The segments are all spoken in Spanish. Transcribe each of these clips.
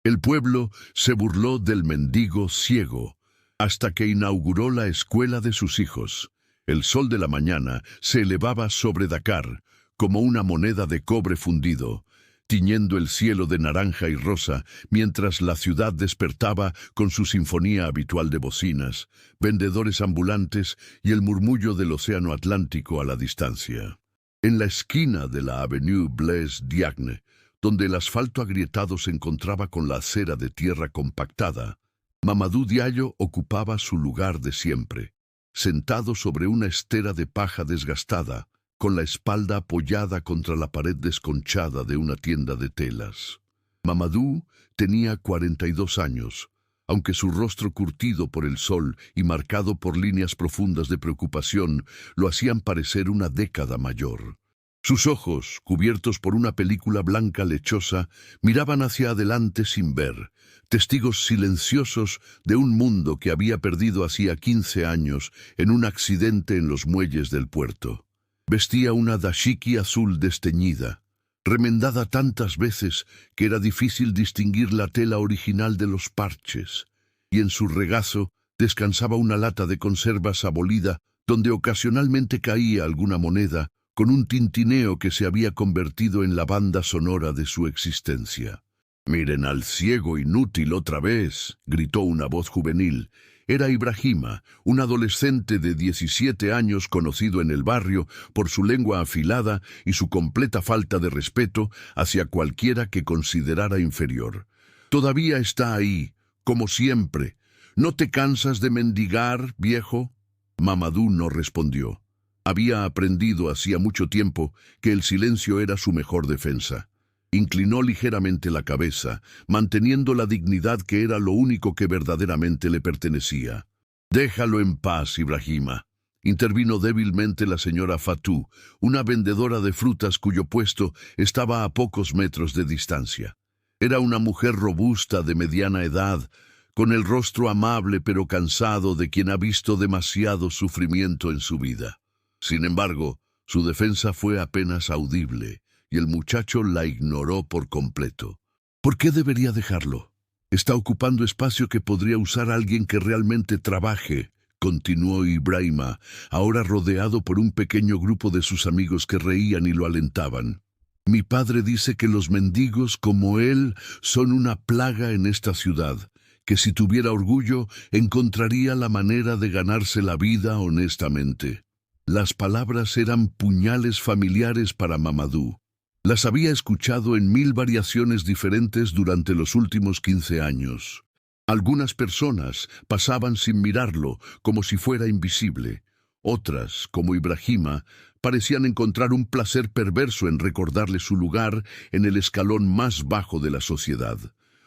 El pueblo se burló del mendigo ciego, hasta que inauguró la escuela de sus hijos. El sol de la mañana se elevaba sobre Dakar, como una moneda de cobre fundido, tiñendo el cielo de naranja y rosa, mientras la ciudad despertaba con su sinfonía habitual de bocinas, vendedores ambulantes y el murmullo del océano Atlántico a la distancia. En la esquina de la Avenue Blaise Diagne, donde el asfalto agrietado se encontraba con la acera de tierra compactada, Mamadou Diallo ocupaba su lugar de siempre, sentado sobre una estera de paja desgastada, con la espalda apoyada contra la pared desconchada de una tienda de telas. Mamadou tenía 42 años, aunque su rostro curtido por el sol y marcado por líneas profundas de preocupación lo hacían parecer una década mayor. Sus ojos, cubiertos por una película blanca lechosa, miraban hacia adelante sin ver, testigos silenciosos de un mundo que había perdido hacía 15 años en un accidente en los muelles del puerto. Vestía una dashiki azul desteñida, remendada tantas veces que era difícil distinguir la tela original de los parches, y en su regazo descansaba una lata de conservas abolida donde ocasionalmente caía alguna moneda, con un tintineo que se había convertido en la banda sonora de su existencia. «Miren al ciego inútil otra vez», gritó una voz juvenil. Era Ibrahima, un adolescente de 17 años conocido en el barrio por su lengua afilada y su completa falta de respeto hacia cualquiera que considerara inferior. «Todavía está ahí, como siempre. ¿No te cansas de mendigar, viejo?» Mamadou no respondió. Había aprendido hacía mucho tiempo que el silencio era su mejor defensa. Inclinó ligeramente la cabeza, manteniendo la dignidad que era lo único que verdaderamente le pertenecía. «Déjalo en paz, Ibrahima», intervino débilmente la señora Fatou, una vendedora de frutas cuyo puesto estaba a pocos metros de distancia. Era una mujer robusta de mediana edad, con el rostro amable pero cansado de quien ha visto demasiado sufrimiento en su vida. Sin embargo, su defensa fue apenas audible, y el muchacho la ignoró por completo. «¿Por qué debería dejarlo? Está ocupando espacio que podría usar alguien que realmente trabaje», continuó Ibrahima, ahora rodeado por un pequeño grupo de sus amigos que reían y lo alentaban. «Mi padre dice que los mendigos como él son una plaga en esta ciudad, que si tuviera orgullo encontraría la manera de ganarse la vida honestamente». Las palabras eran puñales familiares para Mamadou. Las había escuchado en 1000 variaciones diferentes durante los últimos 15 años. Algunas personas pasaban sin mirarlo, como si fuera invisible. Otras, como Ibrahima, parecían encontrar un placer perverso en recordarle su lugar en el escalón más bajo de la sociedad.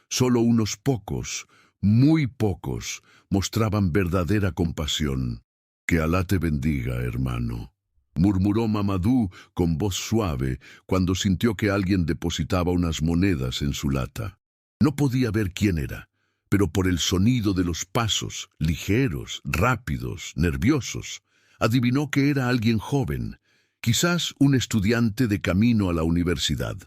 Solo unos pocos, muy pocos, mostraban verdadera compasión. «Que Alá te bendiga, hermano», murmuró Mamadou con voz suave cuando sintió que alguien depositaba unas monedas en su lata. No podía ver quién era, pero por el sonido de los pasos, ligeros, rápidos, nerviosos, adivinó que era alguien joven, quizás un estudiante de camino a la universidad.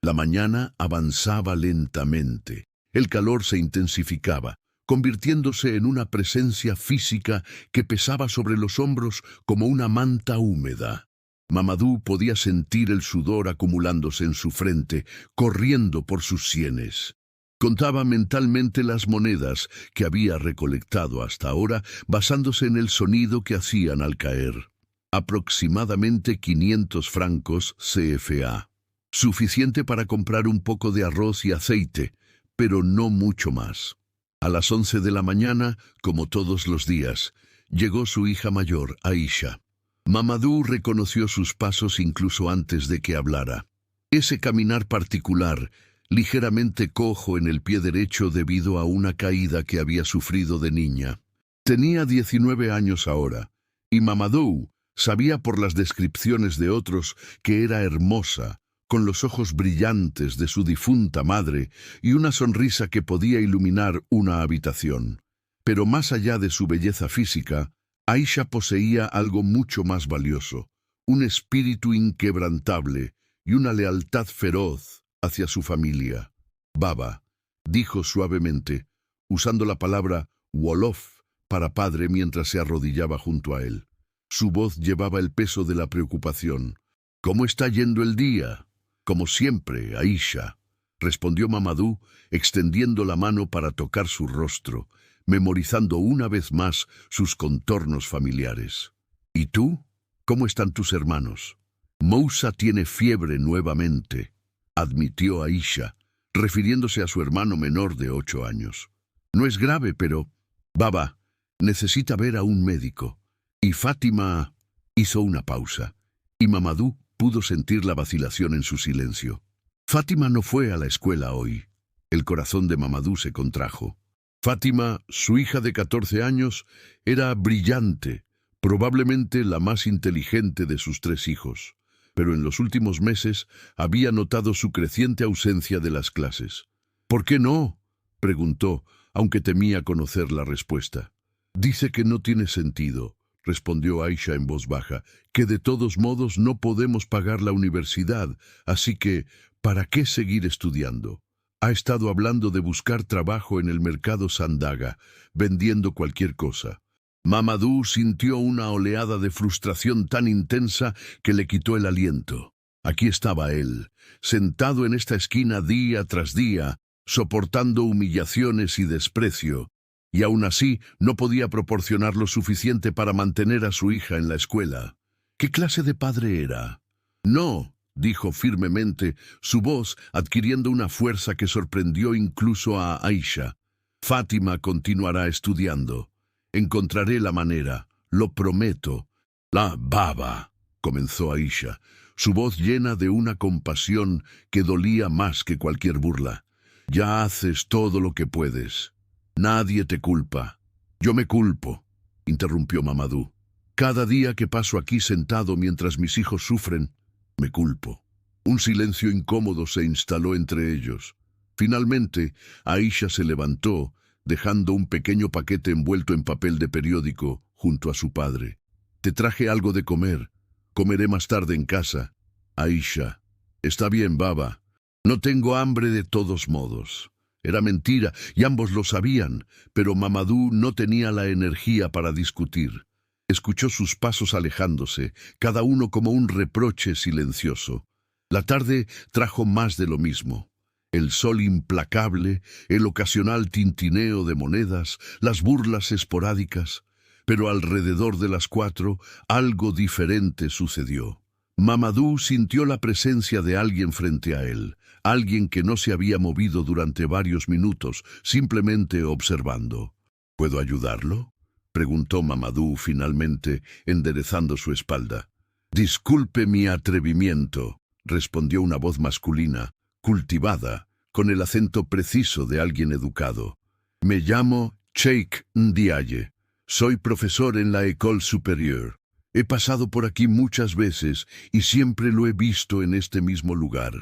La mañana avanzaba lentamente. El calor se intensificaba, convirtiéndose en una presencia física que pesaba sobre los hombros como una manta húmeda. Mamadou podía sentir el sudor acumulándose en su frente, corriendo por sus sienes. Contaba mentalmente las monedas que había recolectado hasta ahora, basándose en el sonido que hacían al caer. Aproximadamente 500 francos CFA. Suficiente para comprar un poco de arroz y aceite, pero no mucho más. A las 11 de la mañana, como todos los días, llegó su hija mayor, Aisha. Mamadou reconoció sus pasos incluso antes de que hablara. Ese caminar particular, ligeramente cojo en el pie derecho debido a una caída que había sufrido de niña. Tenía 19 años ahora, y Mamadou sabía por las descripciones de otros que era hermosa, con los ojos brillantes de su difunta madre y una sonrisa que podía iluminar una habitación. Pero más allá de su belleza física, Aisha poseía algo mucho más valioso, un espíritu inquebrantable y una lealtad feroz hacia su familia. Baba, dijo suavemente, usando la palabra Wolof para padre mientras se arrodillaba junto a él. Su voz llevaba el peso de la preocupación. «¿Cómo está yendo el día?» «Como siempre, Aisha», respondió Mamadou, extendiendo la mano para tocar su rostro, memorizando una vez más sus contornos familiares. «¿Y tú? ¿Cómo están tus hermanos?» «Moussa tiene fiebre nuevamente», admitió Aisha, refiriéndose a su hermano menor de 8 años. «No es grave, pero... Baba, necesita ver a un médico». Y Fátima hizo una pausa, y Mamadou pudo sentir la vacilación en su silencio. Fátima no fue a la escuela hoy. El corazón de Mamadou se contrajo. Fátima, su hija de 14 años, era brillante, probablemente la más inteligente de sus 3 hijos, pero en los últimos meses había notado su creciente ausencia de las clases. «¿Por qué no?», preguntó, aunque temía conocer la respuesta. «Dice que no tiene sentido», respondió Aisha en voz baja, «que de todos modos no podemos pagar la universidad, así que, ¿para qué seguir estudiando? Ha estado hablando de buscar trabajo en el mercado Sandaga, vendiendo cualquier cosa». Mamadou sintió una oleada de frustración tan intensa que le quitó el aliento. Aquí estaba él, sentado en esta esquina día tras día, soportando humillaciones y desprecio, y aún así no podía proporcionar lo suficiente para mantener a su hija en la escuela. ¿Qué clase de padre era? «No», dijo firmemente, su voz adquiriendo una fuerza que sorprendió incluso a Aisha. «Fátima continuará estudiando. Encontraré la manera, lo prometo». «La baba», comenzó Aisha, su voz llena de una compasión que dolía más que cualquier burla. «Ya haces todo lo que puedes. Nadie te culpa». «Yo me culpo», interrumpió Mamadou. «Cada día que paso aquí sentado mientras mis hijos sufren, me culpo». Un silencio incómodo se instaló entre ellos. Finalmente, Aisha se levantó, dejando un pequeño paquete envuelto en papel de periódico junto a su padre. «Te traje algo de comer. Comeré más tarde en casa». «Aisha, está bien, baba. No tengo hambre de todos modos». Era mentira, y ambos lo sabían, pero Mamadou no tenía la energía para discutir. Escuchó sus pasos alejándose, cada uno como un reproche silencioso. La tarde trajo más de lo mismo. El sol implacable, el ocasional tintineo de monedas, las burlas esporádicas. Pero alrededor de las 4, algo diferente sucedió. Mamadou sintió la presencia de alguien frente a él, alguien que no se había movido durante varios minutos, simplemente observando. «¿Puedo ayudarlo?», preguntó Mamadou finalmente, enderezando su espalda. «Disculpe mi atrevimiento», respondió una voz masculina, cultivada, con el acento preciso de alguien educado. «Me llamo Cheikh Ndiaye. Soy profesor en la École Supérieure. He pasado por aquí muchas veces y siempre lo he visto en este mismo lugar».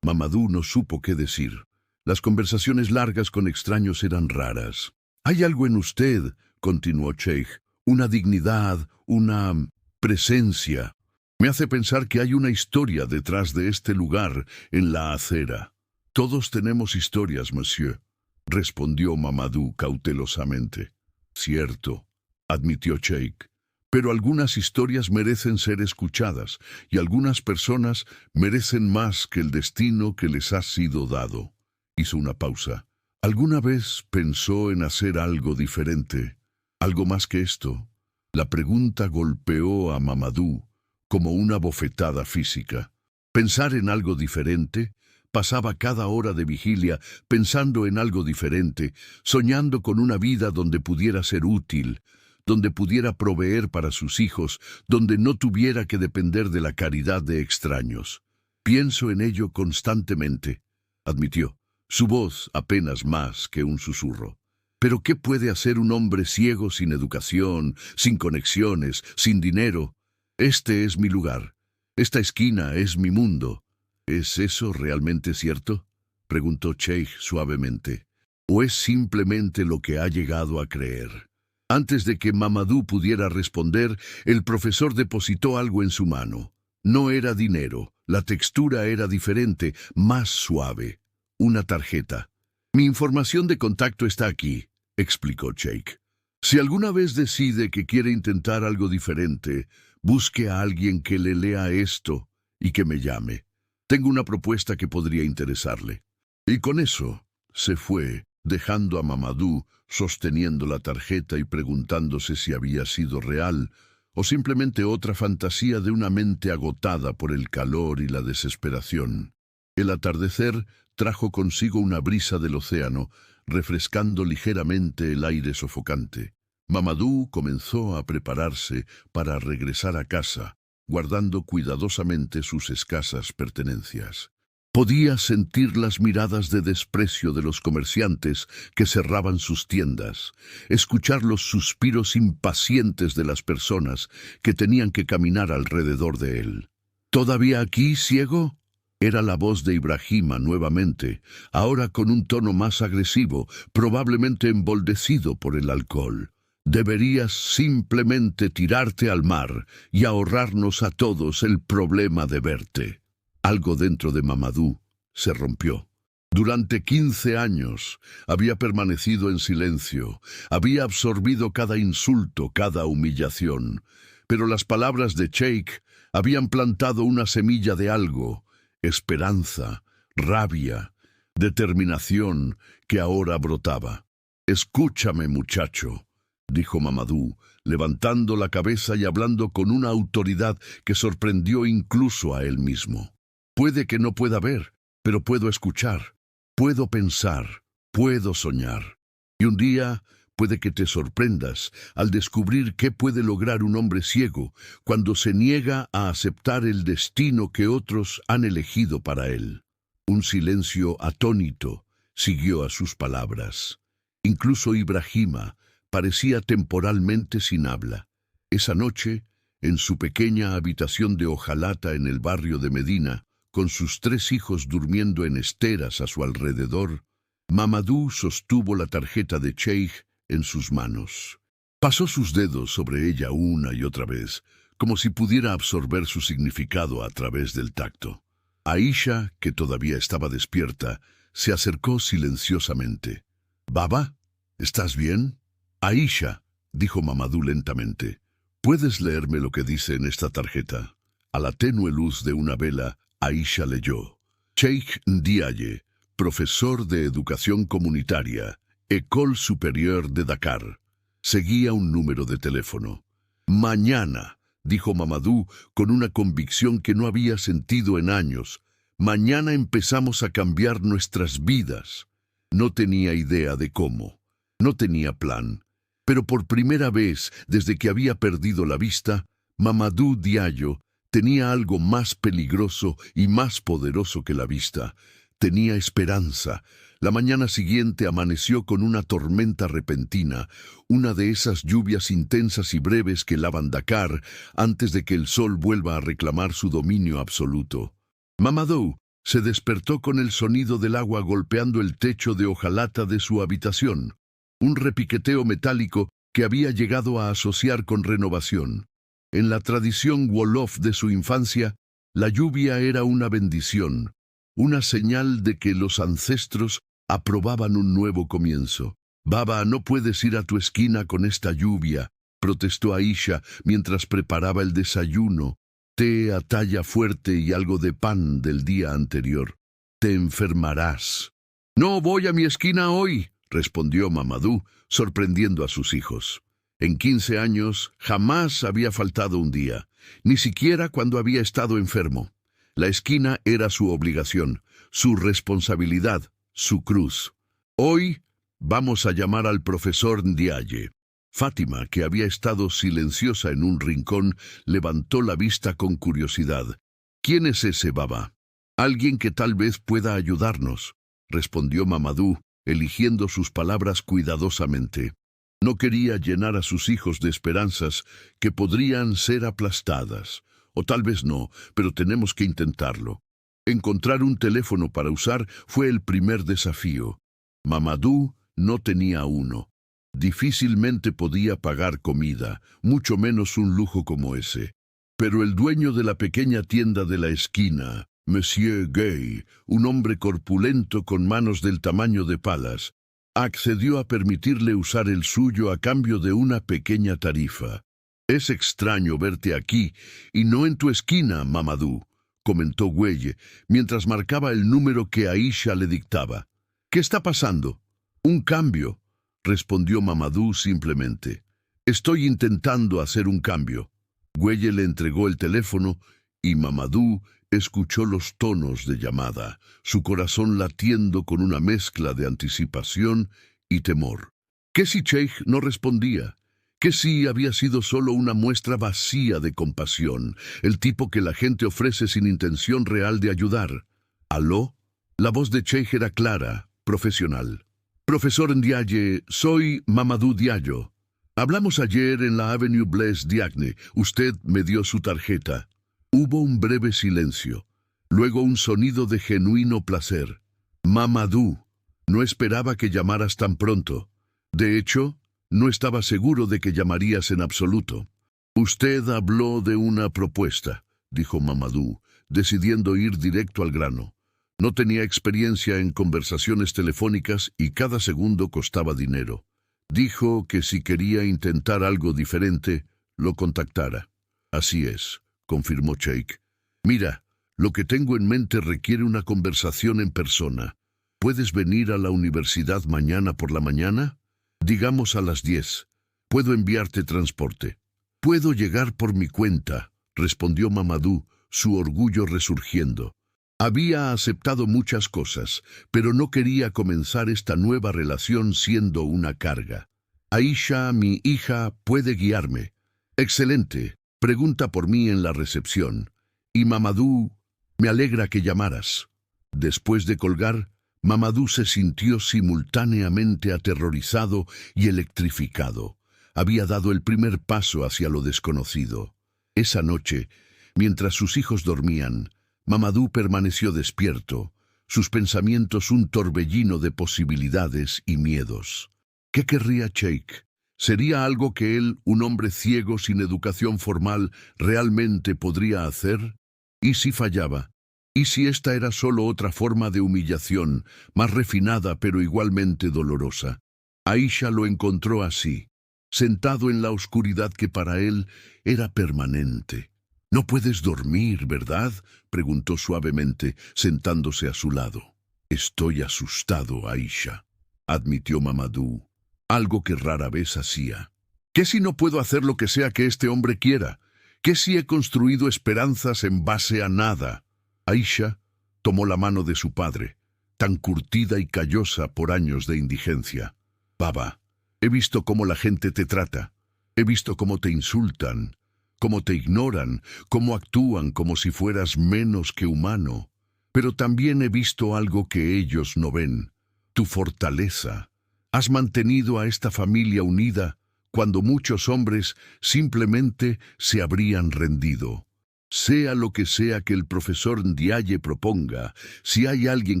Mamadou no supo qué decir. Las conversaciones largas con extraños eran raras. «Hay algo en usted», continuó Cheikh, «una dignidad, una presencia. Me hace pensar que hay una historia detrás de este lugar, en la acera». «Todos tenemos historias, monsieur», respondió Mamadou cautelosamente. «Cierto», admitió Cheikh. «Pero algunas historias merecen ser escuchadas, y algunas personas merecen más que el destino que les ha sido dado». Hizo una pausa. «¿Alguna vez pensó en hacer algo diferente? ¿Algo más que esto?» La pregunta golpeó a Mamadou como una bofetada física. Pensar en algo diferente. Pasaba cada hora de vigilia pensando en algo diferente, soñando con una vida donde pudiera ser útil, donde pudiera proveer para sus hijos, donde no tuviera que depender de la caridad de extraños. «Pienso en ello constantemente», admitió, su voz apenas más que un susurro. «Pero ¿qué puede hacer un hombre ciego sin educación, sin conexiones, sin dinero? Este es mi lugar. Esta esquina es mi mundo». «¿Es eso realmente cierto?», preguntó Cheikh suavemente. «¿O es simplemente lo que ha llegado a creer?». Antes de que Mamadou pudiera responder, el profesor depositó algo en su mano. No era dinero, la textura era diferente, más suave. Una tarjeta. Mi información de contacto está aquí, explicó Jake. Si alguna vez decide que quiere intentar algo diferente, busque a alguien que le lea esto y que me llame. Tengo una propuesta que podría interesarle. Y con eso se fue, dejando a Mamadou sosteniendo la tarjeta y preguntándose si había sido real o simplemente otra fantasía de una mente agotada por el calor y la desesperación. El atardecer trajo consigo una brisa del océano, refrescando ligeramente el aire sofocante. Mamadou comenzó a prepararse para regresar a casa, guardando cuidadosamente sus escasas pertenencias. Podía sentir las miradas de desprecio de los comerciantes que cerraban sus tiendas, escuchar los suspiros impacientes de las personas que tenían que caminar alrededor de él. ¿Todavía aquí, ciego? Era la voz de Ibrahima nuevamente, ahora con un tono más agresivo, probablemente emboldecido por el alcohol. Deberías simplemente tirarte al mar y ahorrarnos a todos el problema de verte. Algo dentro de Mamadou se rompió. Durante 15 años había permanecido en silencio, había absorbido cada insulto, cada humillación, pero las palabras de Jake habían plantado una semilla de algo, esperanza, rabia, determinación que ahora brotaba. «Escúchame, muchacho», dijo Mamadou, levantando la cabeza y hablando con una autoridad que sorprendió incluso a él mismo. Puede que no pueda ver, pero puedo escuchar, puedo pensar, puedo soñar. Y un día puede que te sorprendas al descubrir qué puede lograr un hombre ciego cuando se niega a aceptar el destino que otros han elegido para él. Un silencio atónito siguió a sus palabras. Incluso Ibrahima parecía temporalmente sin habla. Esa noche, en su pequeña habitación de hojalata en el barrio de Medina, con sus 3 hijos durmiendo en esteras a su alrededor, Mamadou sostuvo la tarjeta de Cheikh en sus manos. Pasó sus dedos sobre ella una y otra vez, como si pudiera absorber su significado a través del tacto. Aisha, que todavía estaba despierta, se acercó silenciosamente. «Baba, ¿estás bien?» «Aisha», dijo Mamadou lentamente, «¿puedes leerme lo que dice en esta tarjeta?» A la tenue luz de una vela, Aisha leyó: Cheikh Ndiaye, profesor de educación comunitaria, École Supérieure de Dakar. Seguía un número de teléfono. «Mañana», dijo Mamadou con una convicción que no había sentido en años, «mañana empezamos a cambiar nuestras vidas». No tenía idea de cómo, no tenía plan, pero por primera vez desde que había perdido la vista, Mamadou Diallo tenía algo más peligroso y más poderoso que la vista. Tenía esperanza. La mañana siguiente amaneció con una tormenta repentina, una de esas lluvias intensas y breves que lavan Dakar antes de que el sol vuelva a reclamar su dominio absoluto. Mamadou se despertó con el sonido del agua golpeando el techo de hojalata de su habitación, un repiqueteo metálico que había llegado a asociar con renovación. En la tradición wolof de su infancia, la lluvia era una bendición, una señal de que los ancestros aprobaban un nuevo comienzo. «Baba, no puedes ir a tu esquina con esta lluvia», protestó Aisha mientras preparaba el desayuno, té a talla fuerte y algo de pan del día anterior. «Te enfermarás». «No voy a mi esquina hoy», respondió Mamadou, sorprendiendo a sus hijos. En 15 años jamás había faltado un día, ni siquiera cuando había estado enfermo. La esquina era su obligación, su responsabilidad, su cruz. «Hoy vamos a llamar al profesor Ndiaye». Fátima, que había estado silenciosa en un rincón, levantó la vista con curiosidad. «¿Quién es ese baba?» «Alguien que tal vez pueda ayudarnos», respondió Mamadou, eligiendo sus palabras cuidadosamente. No quería llenar a sus hijos de esperanzas que podrían ser aplastadas. O tal vez no, pero tenemos que intentarlo. Encontrar un teléfono para usar fue el primer desafío. Mamadou no tenía uno. Difícilmente podía pagar comida, mucho menos un lujo como ese. Pero el dueño de la pequeña tienda de la esquina, Monsieur Gay, un hombre corpulento con manos del tamaño de palas, accedió a permitirle usar el suyo a cambio de una pequeña tarifa. «Es extraño verte aquí y no en tu esquina, Mamadou», comentó Güelle, mientras marcaba el número que Aisha le dictaba. «¿Qué está pasando?» «Un cambio», respondió Mamadou simplemente. «Estoy intentando hacer un cambio». Güelle le entregó el teléfono y Mamadou escuchó los tonos de llamada, su corazón latiendo con una mezcla de anticipación y temor. ¿Qué si Cheikh no respondía? ¿Qué si había sido solo una muestra vacía de compasión, el tipo que la gente ofrece sin intención real de ayudar? ¿Aló? La voz de Cheikh era clara, profesional. «Profesor Ndiaye, soy Mamadou Diallo. Hablamos ayer en la Avenue Blaise Diagne. Usted me dio su tarjeta». Hubo un breve silencio, luego un sonido de genuino placer. «Mamadou, no esperaba que llamaras tan pronto. De hecho, no estaba seguro de que llamarías en absoluto». «Usted habló de una propuesta», dijo Mamadou, decidiendo ir directo al grano. No tenía experiencia en conversaciones telefónicas y cada segundo costaba dinero. Dijo que si quería intentar algo diferente, lo contactara. «Así es», confirmó Cheikh. «Mira, lo que tengo en mente requiere una conversación en persona. ¿Puedes venir a la universidad mañana por la mañana? Digamos a las 10. Puedo enviarte transporte». «Puedo llegar por mi cuenta», respondió Mamadou, su orgullo resurgiendo. Había aceptado muchas cosas, pero no quería comenzar esta nueva relación siendo una carga. «Aisha, mi hija, puede guiarme». «Excelente. Pregunta por mí en la recepción». «Y Mamadou, me alegra que llamaras». Después de colgar, Mamadou se sintió simultáneamente aterrorizado y electrificado. Había dado el primer paso hacia lo desconocido. Esa noche, mientras sus hijos dormían, Mamadou permaneció despierto, sus pensamientos un torbellino de posibilidades y miedos. ¿Qué querría Cheikh? ¿Sería algo que él, un hombre ciego sin educación formal, realmente podría hacer? ¿Y si fallaba? ¿Y si esta era solo otra forma de humillación, más refinada pero igualmente dolorosa? Aisha lo encontró así, sentado en la oscuridad que para él era permanente. «No puedes dormir, ¿verdad?», preguntó suavemente, sentándose a su lado. «Estoy asustado, Aisha», admitió Mamadou, algo que rara vez hacía. «¿Qué si no puedo hacer lo que sea que este hombre quiera? ¿Qué si he construido esperanzas en base a nada?» Aisha tomó la mano de su padre, tan curtida y callosa por años de indigencia. «Baba, he visto cómo la gente te trata. He visto cómo te insultan, cómo te ignoran, cómo actúan como si fueras menos que humano. Pero también he visto algo que ellos no ven, tu fortaleza. Has mantenido a esta familia unida cuando muchos hombres simplemente se habrían rendido. Sea lo que sea que el profesor Ndiaye proponga, si hay alguien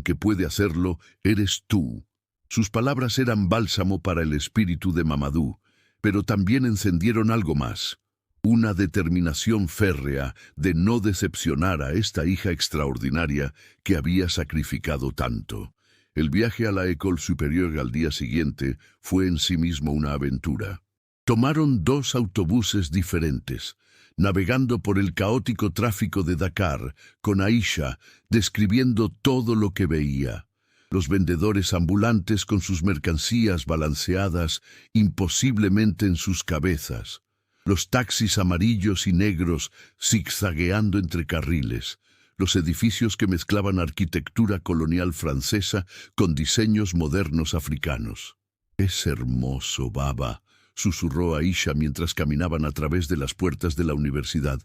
que puede hacerlo, eres tú». Sus palabras eran bálsamo para el espíritu de Mamadou, pero también encendieron algo más. Una determinación férrea de no decepcionar a esta hija extraordinaria que había sacrificado tanto. El viaje a la École Supérieure al día siguiente fue en sí mismo una aventura. Tomaron 2 autobuses diferentes, navegando por el caótico tráfico de Dakar, con Aisha describiendo todo lo que veía. Los vendedores ambulantes con sus mercancías balanceadas imposiblemente en sus cabezas. Los taxis amarillos y negros zigzagueando entre carriles, los edificios que mezclaban arquitectura colonial francesa con diseños modernos africanos. «Es hermoso, Baba», susurró Aisha mientras caminaban a través de las puertas de la universidad.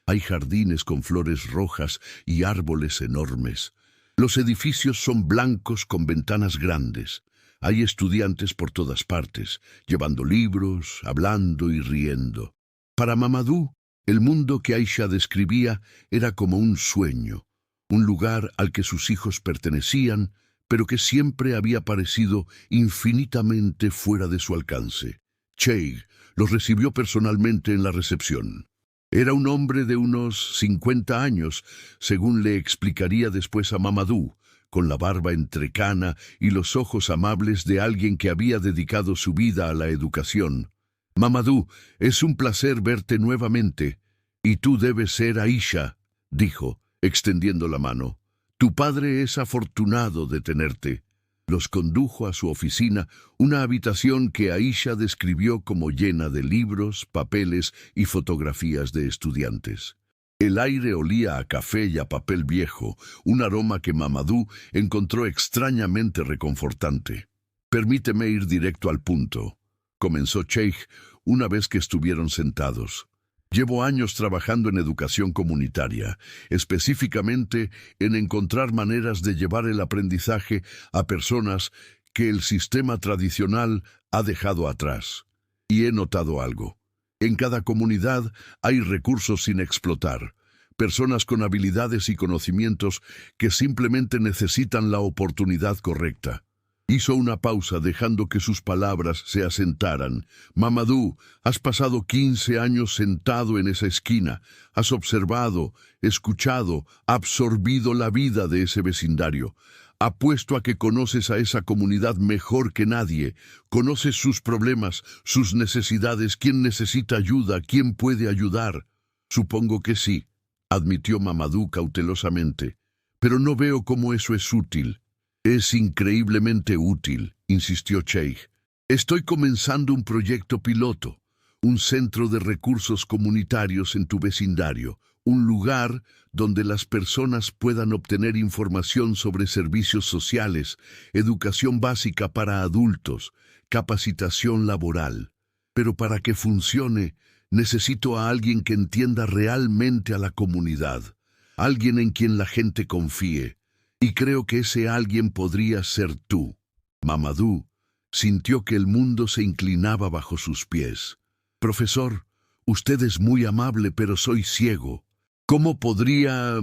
«Hay jardines con flores rojas y árboles enormes. Los edificios son blancos con ventanas grandes. Hay estudiantes por todas partes, llevando libros, hablando y riendo». Para Mamadou, el mundo que Aisha describía era como un sueño, un lugar al que sus hijos pertenecían, pero que siempre había parecido infinitamente fuera de su alcance. Cheikh los recibió personalmente en la recepción. Era un hombre de unos 50 años, según le explicaría después a Mamadou, con la barba entrecana y los ojos amables de alguien que había dedicado su vida a la educación. «Mamadou, es un placer verte nuevamente. Y tú debes ser Aisha», dijo, extendiendo la mano. «Tu padre es afortunado de tenerte». Los condujo a su oficina, una habitación que Aisha describió como llena de libros, papeles y fotografías de estudiantes. El aire olía a café y a papel viejo, un aroma que Mamadou encontró extrañamente reconfortante. «Permíteme ir directo al punto», comenzó Cheikh una vez que estuvieron sentados. «Llevo años trabajando en educación comunitaria, específicamente en encontrar maneras de llevar el aprendizaje a personas que el sistema tradicional ha dejado atrás. Y he notado algo. En cada comunidad hay recursos sin explotar, personas con habilidades y conocimientos que simplemente necesitan la oportunidad correcta». Hizo una pausa dejando que sus palabras se asentaran. «Mamadou, has pasado 15 años sentado en esa esquina. Has observado, escuchado, absorbido la vida de ese vecindario. Apuesto a que conoces a esa comunidad mejor que nadie. Conoces sus problemas, sus necesidades, quién necesita ayuda, quién puede ayudar». «Supongo que sí», admitió Mamadou cautelosamente. «Pero no veo cómo eso es útil». «Es increíblemente útil», insistió Cheikh. «Estoy comenzando un proyecto piloto, un centro de recursos comunitarios en tu vecindario, un lugar donde las personas puedan obtener información sobre servicios sociales, educación básica para adultos, capacitación laboral. Pero para que funcione, necesito a alguien que entienda realmente a la comunidad, alguien en quien la gente confíe. Y creo que ese alguien podría ser tú». Mamadou sintió que el mundo se inclinaba bajo sus pies. «Profesor, usted es muy amable, pero soy ciego. ¿Cómo podría...?»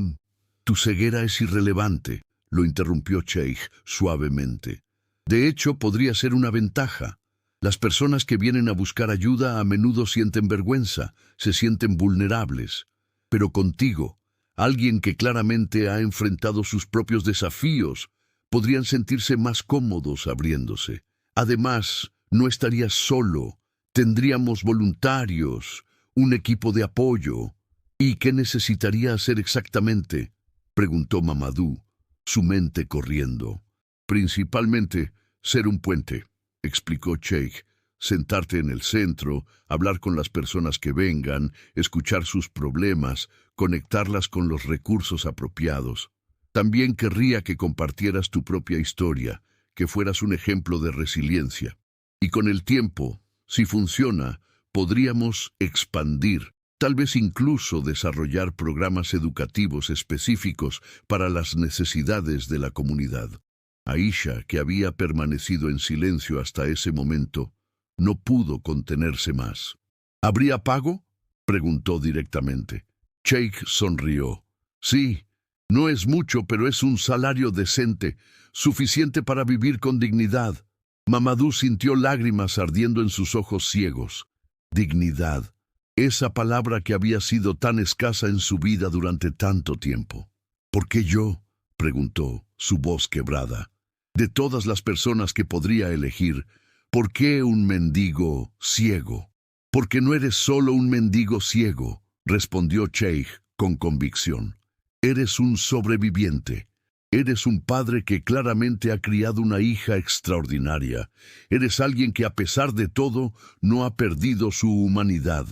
«Tu ceguera es irrelevante», lo interrumpió Cheikh suavemente. «De hecho, podría ser una ventaja. Las personas que vienen a buscar ayuda a menudo sienten vergüenza, se sienten vulnerables. Pero contigo, alguien que claramente ha enfrentado sus propios desafíos, podrían sentirse más cómodos abriéndose. Además, no estarías solo. Tendríamos voluntarios, un equipo de apoyo». «¿Y qué necesitaría hacer exactamente?», preguntó Mamadou, su mente corriendo. «Principalmente, ser un puente», explicó Cheikh. «Sentarte en el centro, hablar con las personas que vengan, escuchar sus problemas, conectarlas con los recursos apropiados. También querría que compartieras tu propia historia, que fueras un ejemplo de resiliencia. Y con el tiempo, si funciona, podríamos expandir, tal vez incluso desarrollar programas educativos específicos para las necesidades de la comunidad». Aisha, que había permanecido en silencio hasta ese momento, no pudo contenerse más. «¿Habría pago?», preguntó directamente. Cheikh sonrió. «Sí, no es mucho, pero es un salario decente, suficiente para vivir con dignidad». Mamadou sintió lágrimas ardiendo en sus ojos ciegos. Dignidad, esa palabra que había sido tan escasa en su vida durante tanto tiempo. «¿Por qué yo?», preguntó, su voz quebrada. «De todas las personas que podría elegir, ¿por qué un mendigo ciego?». «Porque no eres solo un mendigo ciego», respondió Cheikh con convicción. «Eres un sobreviviente. Eres un padre que claramente ha criado una hija extraordinaria. Eres alguien que a pesar de todo no ha perdido su humanidad.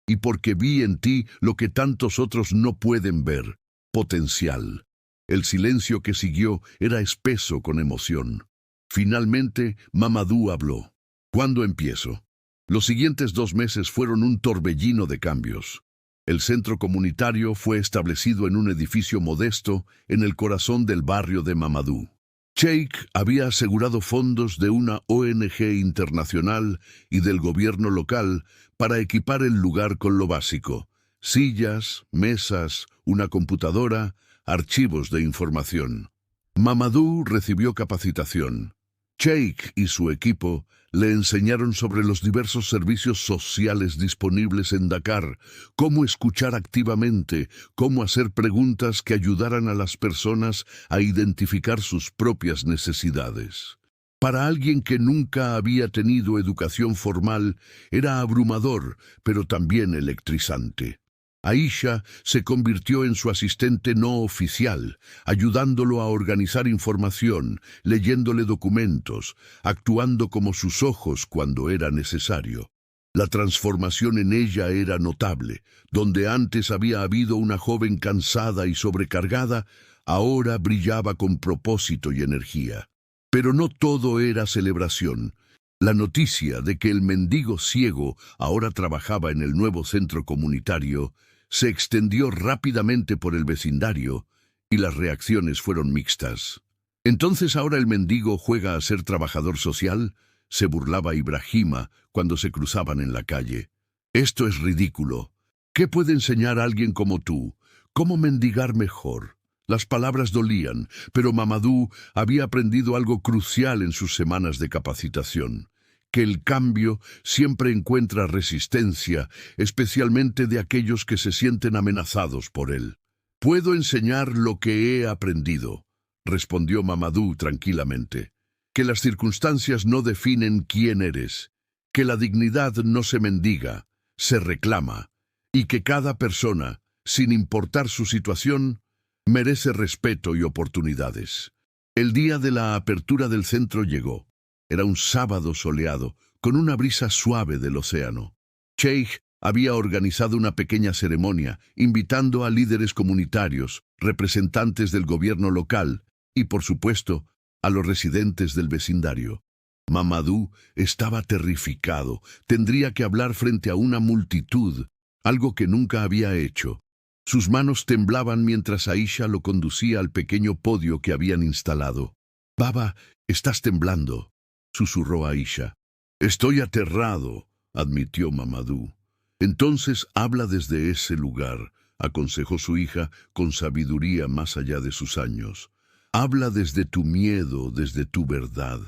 Y porque vi en ti lo que tantos otros no pueden ver, potencial». El silencio que siguió era espeso con emoción. Finalmente, Mamadou habló. «¿Cuándo empiezo?». Los siguientes 2 meses fueron un torbellino de cambios. El centro comunitario fue establecido en un edificio modesto en el corazón del barrio de Mamadou. Cheikh había asegurado fondos de una ONG internacional y del gobierno local para equipar el lugar con lo básico: sillas, mesas, una computadora, archivos de información. Mamadou recibió capacitación. Sheikh y su equipo le enseñaron sobre los diversos servicios sociales disponibles en Dakar, cómo escuchar activamente, cómo hacer preguntas que ayudaran a las personas a identificar sus propias necesidades. Para alguien que nunca había tenido educación formal, era abrumador, pero también electrizante. Aisha se convirtió en su asistente no oficial, ayudándolo a organizar información, leyéndole documentos, actuando como sus ojos cuando era necesario. La transformación en ella era notable. Donde antes había habido una joven cansada y sobrecargada, ahora brillaba con propósito y energía. Pero no todo era celebración. La noticia de que el mendigo ciego ahora trabajaba en el nuevo centro comunitario se extendió rápidamente por el vecindario y las reacciones fueron mixtas. ¿Entonces ahora el mendigo juega a ser trabajador social?, se burlaba Ibrahima cuando se cruzaban en la calle. Esto es ridículo. ¿Qué puede enseñar a alguien como tú? ¿Cómo mendigar mejor? Las palabras dolían, pero Mamadou había aprendido algo crucial en sus semanas de capacitación: que el cambio siempre encuentra resistencia, especialmente de aquellos que se sienten amenazados por él. «Puedo enseñar lo que he aprendido», respondió Mamadou tranquilamente. «Que las circunstancias no definen quién eres, que la dignidad no se mendiga, se reclama, y que cada persona, sin importar su situación, merece respeto y oportunidades». El día de la apertura del centro llegó. Era un sábado soleado, con una brisa suave del océano. Sheikh había organizado una pequeña ceremonia, invitando a líderes comunitarios, representantes del gobierno local y, por supuesto, a los residentes del vecindario. Mamadou estaba terrificado. Tendría que hablar frente a una multitud, algo que nunca había hecho. Sus manos temblaban mientras Aisha lo conducía al pequeño podio que habían instalado. «Baba, estás temblando», susurró Aisha. «Estoy aterrado», admitió Mamadou. «Entonces habla desde ese lugar», aconsejó su hija con sabiduría más allá de sus años. «Habla desde tu miedo, desde tu verdad.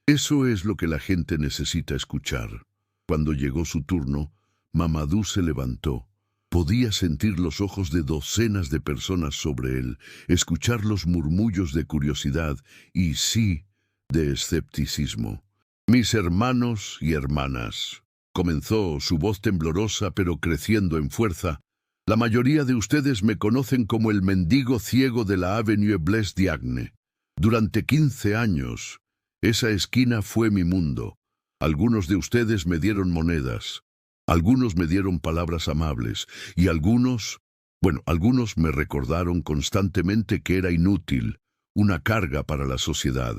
Eso es lo que la gente necesita escuchar». Cuando llegó su turno, Mamadou se levantó. Podía sentir los ojos de docenas de personas sobre él, escuchar los murmullos de curiosidad y, sí, de escepticismo. «Mis hermanos y hermanas», comenzó, su voz temblorosa pero creciendo en fuerza, «la mayoría de ustedes me conocen como el mendigo ciego de la Avenue Blaise Diagne. Durante 15 años, esa esquina fue mi mundo. Algunos de ustedes me dieron monedas, algunos me dieron palabras amables, y algunos me recordaron constantemente que era inútil, una carga para la sociedad».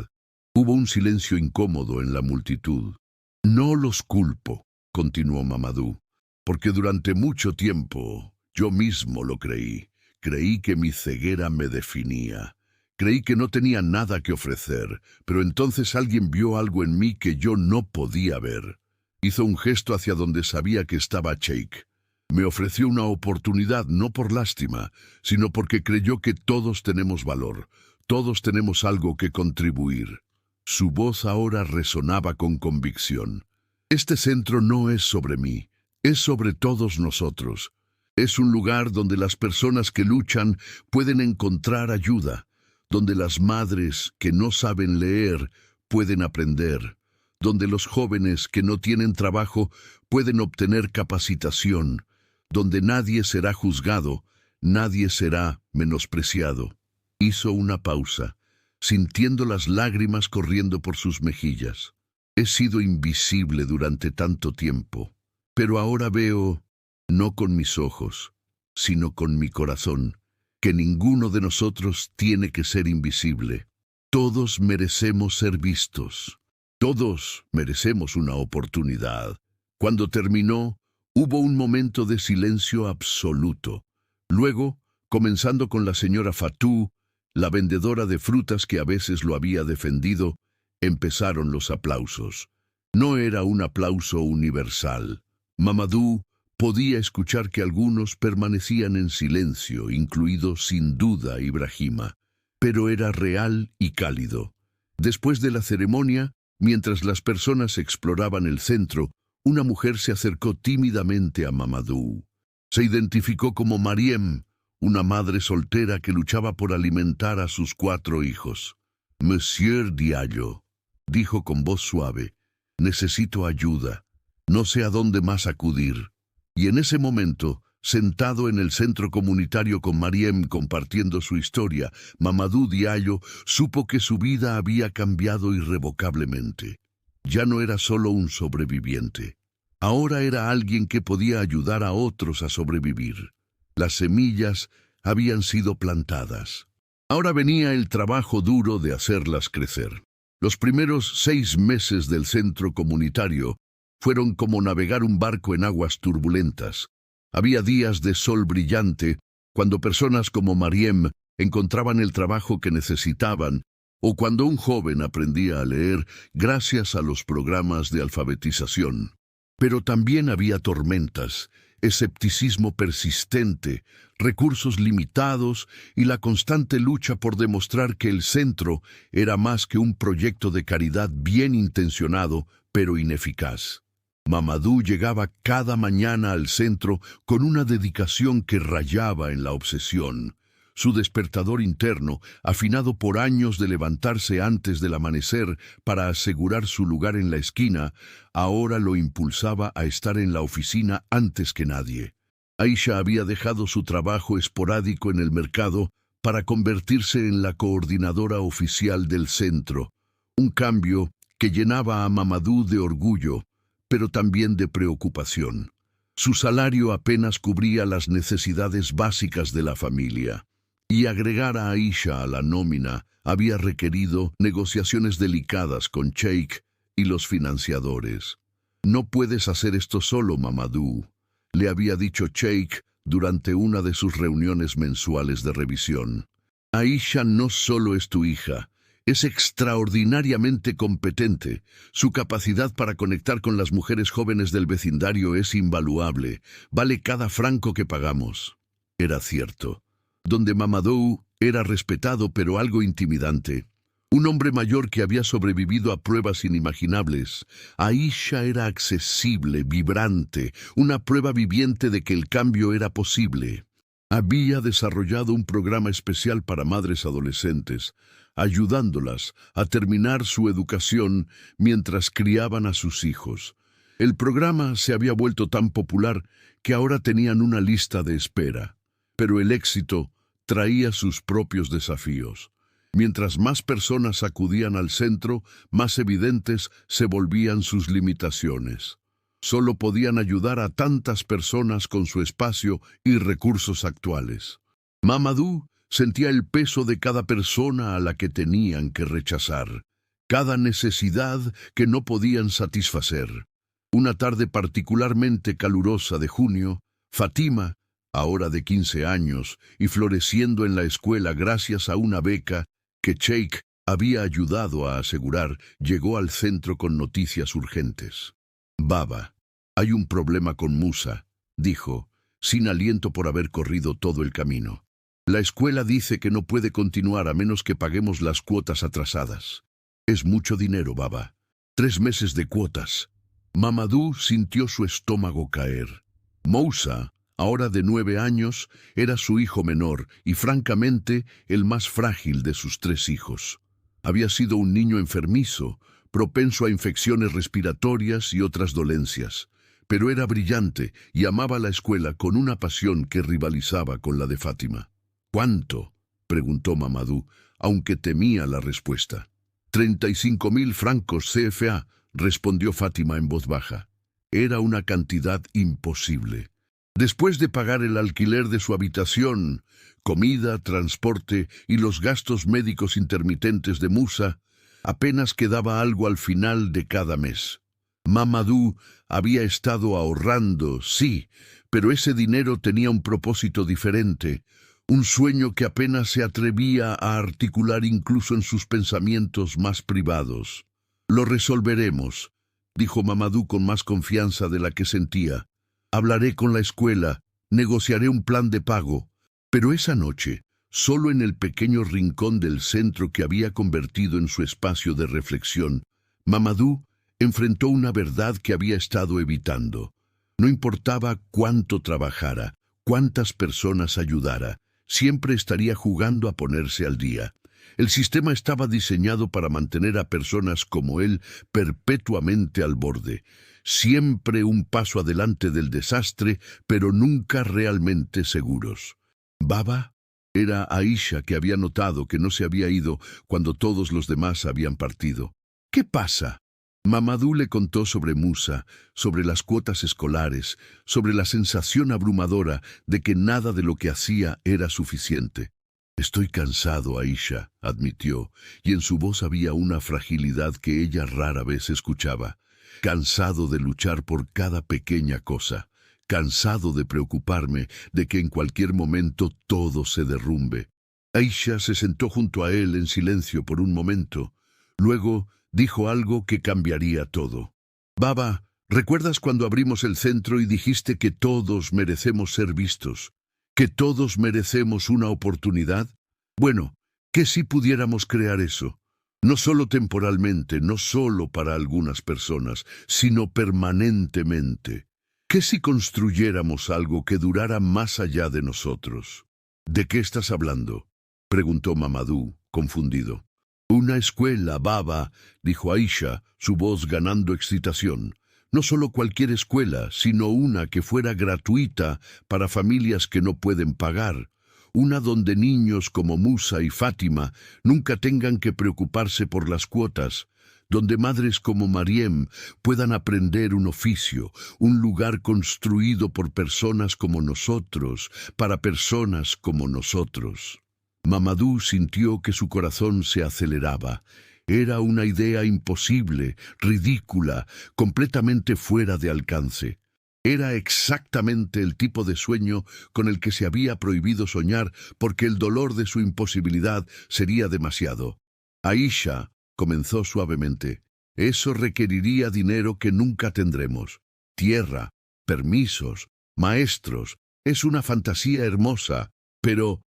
Hubo un silencio incómodo en la multitud. «No los culpo», continuó Mamadou, «porque durante mucho tiempo yo mismo lo creí. Creí que mi ceguera me definía. Creí que no tenía nada que ofrecer, pero entonces alguien vio algo en mí que yo no podía ver». Hizo un gesto hacia donde sabía que estaba Sheikh. «Me ofreció una oportunidad no por lástima, sino porque creyó que todos tenemos valor, todos tenemos algo que contribuir». Su voz ahora resonaba con convicción. «Este centro no es sobre mí, es sobre todos nosotros. Es un lugar donde las personas que luchan pueden encontrar ayuda, donde las madres que no saben leer pueden aprender, donde los jóvenes que no tienen trabajo pueden obtener capacitación, donde nadie será juzgado, nadie será menospreciado». Hizo una pausa, sintiendo las lágrimas corriendo por sus mejillas. «He sido invisible durante tanto tiempo, pero ahora veo, no con mis ojos, sino con mi corazón, que ninguno de nosotros tiene que ser invisible. Todos merecemos ser vistos. Todos merecemos una oportunidad». Cuando terminó, hubo un momento de silencio absoluto. Luego, comenzando con la señora Fatou, la vendedora de frutas que a veces lo había defendido, empezaron los aplausos. No era un aplauso universal. Mamadou podía escuchar que algunos permanecían en silencio, incluido sin duda Ibrahima, pero era real y cálido. Después de la ceremonia, mientras las personas exploraban el centro, una mujer se acercó tímidamente a Mamadou. Se identificó como Mariem, una madre soltera que luchaba por alimentar a sus 4 hijos. «Monsieur Diallo», dijo con voz suave, «necesito ayuda. No sé a dónde más acudir». Y en ese momento, sentado en el centro comunitario con Mariem compartiendo su historia, Mamadou Diallo supo que su vida había cambiado irrevocablemente. Ya no era solo un sobreviviente. Ahora era alguien que podía ayudar a otros a sobrevivir. Las semillas habían sido plantadas. Ahora venía el trabajo duro de hacerlas crecer. Los primeros 6 meses del centro comunitario fueron como navegar un barco en aguas turbulentas. Había días de sol brillante, cuando personas como Mariem encontraban el trabajo que necesitaban, o cuando un joven aprendía a leer gracias a los programas de alfabetización. Pero también había tormentas, escepticismo persistente, recursos limitados y la constante lucha por demostrar que el centro era más que un proyecto de caridad bien intencionado, pero ineficaz. Mamadou llegaba cada mañana al centro con una dedicación que rayaba en la obsesión. Su despertador interno, afinado por años de levantarse antes del amanecer para asegurar su lugar en la esquina, ahora lo impulsaba a estar en la oficina antes que nadie. Aisha había dejado su trabajo esporádico en el mercado para convertirse en la coordinadora oficial del centro, un cambio que llenaba a Mamadou de orgullo, pero también de preocupación. Su salario apenas cubría las necesidades básicas de la familia, y agregar a Aisha a la nómina había requerido negociaciones delicadas con Cheikh y los financiadores. «No puedes hacer esto solo, Mamadou», le había dicho Cheikh durante una de sus reuniones mensuales de revisión. «Aisha no solo es tu hija, es extraordinariamente competente. Su capacidad para conectar con las mujeres jóvenes del vecindario es invaluable. Vale cada franco que pagamos». Era cierto. Donde Mamadou era respetado pero algo intimidante. Un hombre mayor que había sobrevivido a pruebas inimaginables. Aisha era accesible, vibrante, una prueba viviente de que el cambio era posible. Había desarrollado un programa especial para madres adolescentes, ayudándolas a terminar su educación mientras criaban a sus hijos. El programa se había vuelto tan popular que ahora tenían una lista de espera. Pero el éxito traía sus propios desafíos. Mientras más personas acudían al centro, más evidentes se volvían sus limitaciones. Solo podían ayudar a tantas personas con su espacio y recursos actuales. Mamadou sentía el peso de cada persona a la que tenían que rechazar, cada necesidad que no podían satisfacer. Una tarde particularmente calurosa de junio, Fatima, ahora de 15 años y floreciendo en la escuela gracias a una beca que Cheikh había ayudado a asegurar, llegó al centro con noticias urgentes. «Baba, hay un problema con Musa», dijo, sin aliento por haber corrido todo el camino. «La escuela dice que no puede continuar a menos que paguemos las cuotas atrasadas». «Es mucho dinero, Baba. 3 meses de cuotas». Mamadou sintió su estómago caer. Moussa, ahora de 9 años, era su hijo menor y, francamente, el más frágil de sus 3 hijos. Había sido un niño enfermizo, propenso a infecciones respiratorias y otras dolencias, pero era brillante y amaba la escuela con una pasión que rivalizaba con la de Fátima. «¿Cuánto?», preguntó Mamadou, aunque temía la respuesta. 35.000 francos CFA, respondió Fátima en voz baja. Era una cantidad imposible. Después de pagar el alquiler de su habitación, comida, transporte y los gastos médicos intermitentes de Musa, apenas quedaba algo al final de cada mes. Mamadou había estado ahorrando, sí, pero ese dinero tenía un propósito diferente, un sueño que apenas se atrevía a articular incluso en sus pensamientos más privados. «Lo resolveremos», dijo Mamadou con más confianza de la que sentía. «Hablaré con la escuela, negociaré un plan de pago». Pero esa noche, Solo en el pequeño rincón del centro que había convertido en su espacio de reflexión, Mamadou enfrentó una verdad que había estado evitando. No importaba cuánto trabajara, cuántas personas ayudara, siempre estaría jugando a ponerse al día. El sistema estaba diseñado para mantener a personas como él perpetuamente al borde, siempre un paso adelante del desastre, pero nunca realmente seguros. Baba era Aisha, que había notado que no se había ido cuando todos los demás habían partido. ¿Qué pasa? Mamadou le contó sobre Musa, sobre las cuotas escolares, sobre la sensación abrumadora de que nada de lo que hacía era suficiente. Estoy cansado, Aisha, admitió, y en su voz había una fragilidad que ella rara vez escuchaba. Cansado de luchar por cada pequeña cosa, cansado de preocuparme de que en cualquier momento todo se derrumbe. Aisha se sentó junto a él en silencio por un momento. Luego dijo algo que cambiaría todo. Baba, ¿recuerdas cuando abrimos el centro y dijiste que todos merecemos ser vistos? ¿Que todos merecemos una oportunidad? Bueno, ¿qué si pudiéramos crear eso? No solo temporalmente, no solo para algunas personas, sino permanentemente. ¿Qué si construyéramos algo que durara más allá de nosotros? ¿De qué estás hablando?, preguntó Mamadou, confundido. Una escuela, Baba, dijo Aisha, su voz ganando excitación. No solo cualquier escuela, sino una que fuera gratuita para familias que no pueden pagar. Una donde niños como Musa y Fátima nunca tengan que preocuparse por las cuotas, donde madres como Mariem puedan aprender un oficio, un lugar construido por personas como nosotros, para personas como nosotros. Mamadou sintió que su corazón se aceleraba. Era una idea imposible, ridícula, completamente fuera de alcance. Era exactamente el tipo de sueño con el que se había prohibido soñar porque el dolor de su imposibilidad sería demasiado. Aisha, comenzó suavemente, eso requeriría dinero que nunca tendremos. Tierra, permisos, maestros, es una fantasía hermosa, pero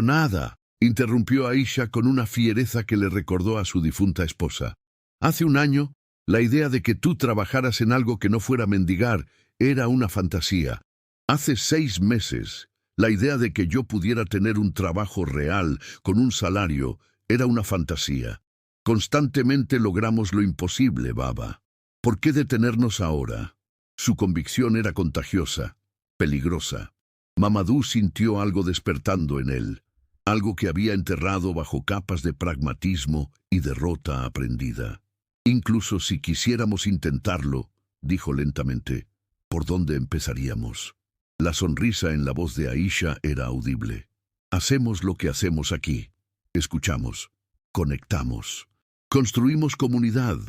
nada, interrumpió Aisha con una fiereza que le recordó a su difunta esposa. Hace un año, la idea de que tú trabajaras en algo que no fuera mendigar era una fantasía. Hace 6 meses, la idea de que yo pudiera tener un trabajo real, con un salario, era una fantasía. Constantemente logramos lo imposible, Baba. ¿Por qué detenernos ahora? Su convicción era contagiosa, peligrosa. Mamadou sintió algo despertando en él, algo que había enterrado bajo capas de pragmatismo y derrota aprendida. Incluso si quisiéramos intentarlo, dijo lentamente, ¿por dónde empezaríamos? La sonrisa en la voz de Aisha era audible. Hacemos lo que hacemos aquí. Escuchamos, conectamos, construimos comunidad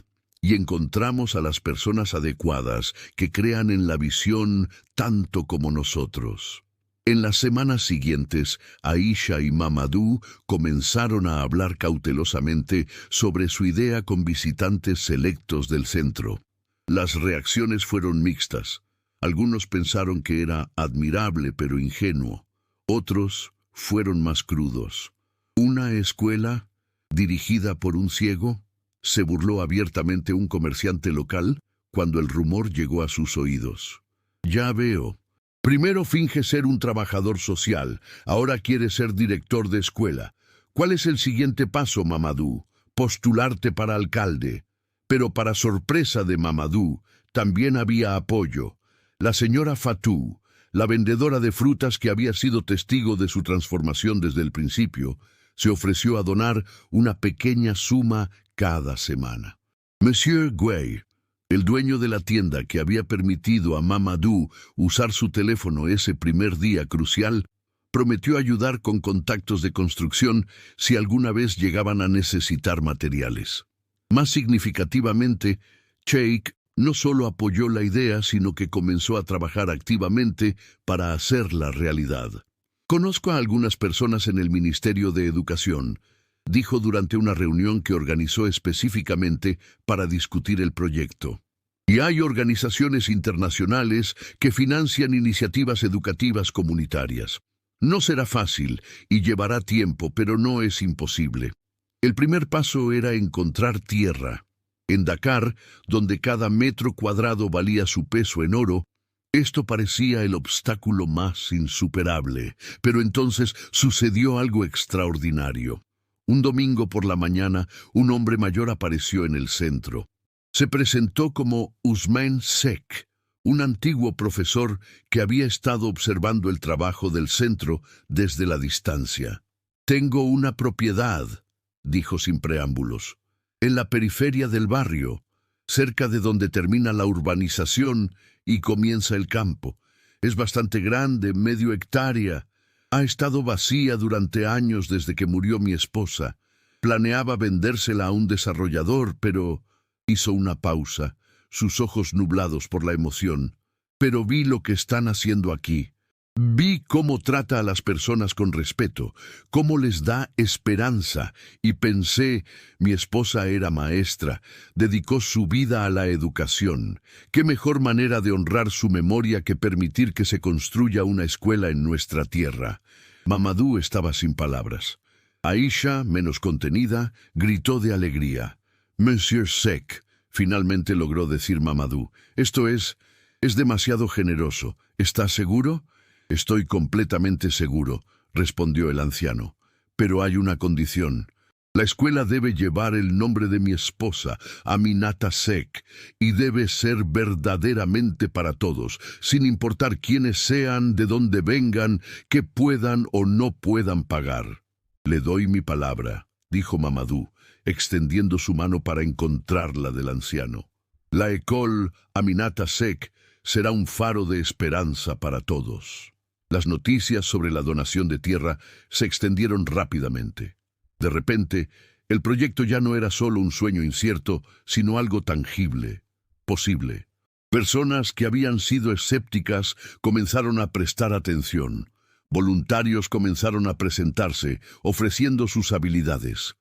y encontramos a las personas adecuadas que crean en la visión tanto como nosotros. En las semanas siguientes, Aisha y Mamadou comenzaron a hablar cautelosamente sobre su idea con visitantes selectos del centro. Las reacciones fueron mixtas. Algunos pensaron que era admirable pero ingenuo. Otros fueron más crudos. ¿Una escuela dirigida por un ciego? Se burló abiertamente un comerciante local cuando el rumor llegó a sus oídos. Ya veo. Primero finge ser un trabajador social, ahora quiere ser director de escuela. ¿Cuál es el siguiente paso, Mamadou? Postularte para alcalde. Pero para sorpresa de Mamadou, también había apoyo. La señora Fatou, la vendedora de frutas que había sido testigo de su transformación desde el principio, se ofreció a donar una pequeña suma cada semana. Monsieur Guay, el dueño de la tienda que había permitido a Mamadou usar su teléfono ese primer día crucial, prometió ayudar con contactos de construcción si alguna vez llegaban a necesitar materiales. Más significativamente, Sheikh no solo apoyó la idea, sino que comenzó a trabajar activamente para hacerla realidad. Conozco a algunas personas en el Ministerio de Educación, dijo durante una reunión que organizó específicamente para discutir el proyecto. Y hay organizaciones internacionales que financian iniciativas educativas comunitarias. No será fácil y llevará tiempo, pero no es imposible. El primer paso era encontrar tierra. En Dakar, donde cada metro cuadrado valía su peso en oro, esto parecía el obstáculo más insuperable. Pero entonces sucedió algo extraordinario. Un domingo por la mañana, un hombre mayor apareció en el centro. Se presentó como Ousmane Seck, un antiguo profesor que había estado observando el trabajo del centro desde la distancia. «Tengo una propiedad», dijo sin preámbulos, «en la periferia del barrio, cerca de donde termina la urbanización y comienza el campo. Es bastante grande, medio hectárea. Ha estado vacía durante años desde que murió mi esposa. Planeaba vendérsela a un desarrollador, pero...» Hizo una pausa, sus ojos nublados por la emoción. «Pero vi lo que están haciendo aquí. Vi cómo trata a las personas con respeto, cómo les da esperanza, y pensé, mi esposa era maestra, dedicó su vida a la educación. ¿Qué mejor manera de honrar su memoria que permitir que se construya una escuela en nuestra tierra?» Mamadou estaba sin palabras. Aisha, menos contenida, gritó de alegría. «Monsieur Seck», finalmente logró decir Mamadou, «esto es demasiado generoso. ¿Estás seguro?» «Estoy completamente seguro», respondió el anciano. «Pero hay una condición. La escuela debe llevar el nombre de mi esposa, Aminata Seck, y debe ser verdaderamente para todos, sin importar quiénes sean, de dónde vengan, qué puedan o no puedan pagar». «Le doy mi palabra», dijo Mamadou, extendiendo su mano para encontrarla del anciano. «La École Aminata Seck será un faro de esperanza para todos». Las noticias sobre la donación de tierra se extendieron rápidamente. De repente, el proyecto ya no era solo un sueño incierto, sino algo tangible, posible. Personas que habían sido escépticas comenzaron a prestar atención. Voluntarios comenzaron a presentarse, ofreciendo sus habilidades.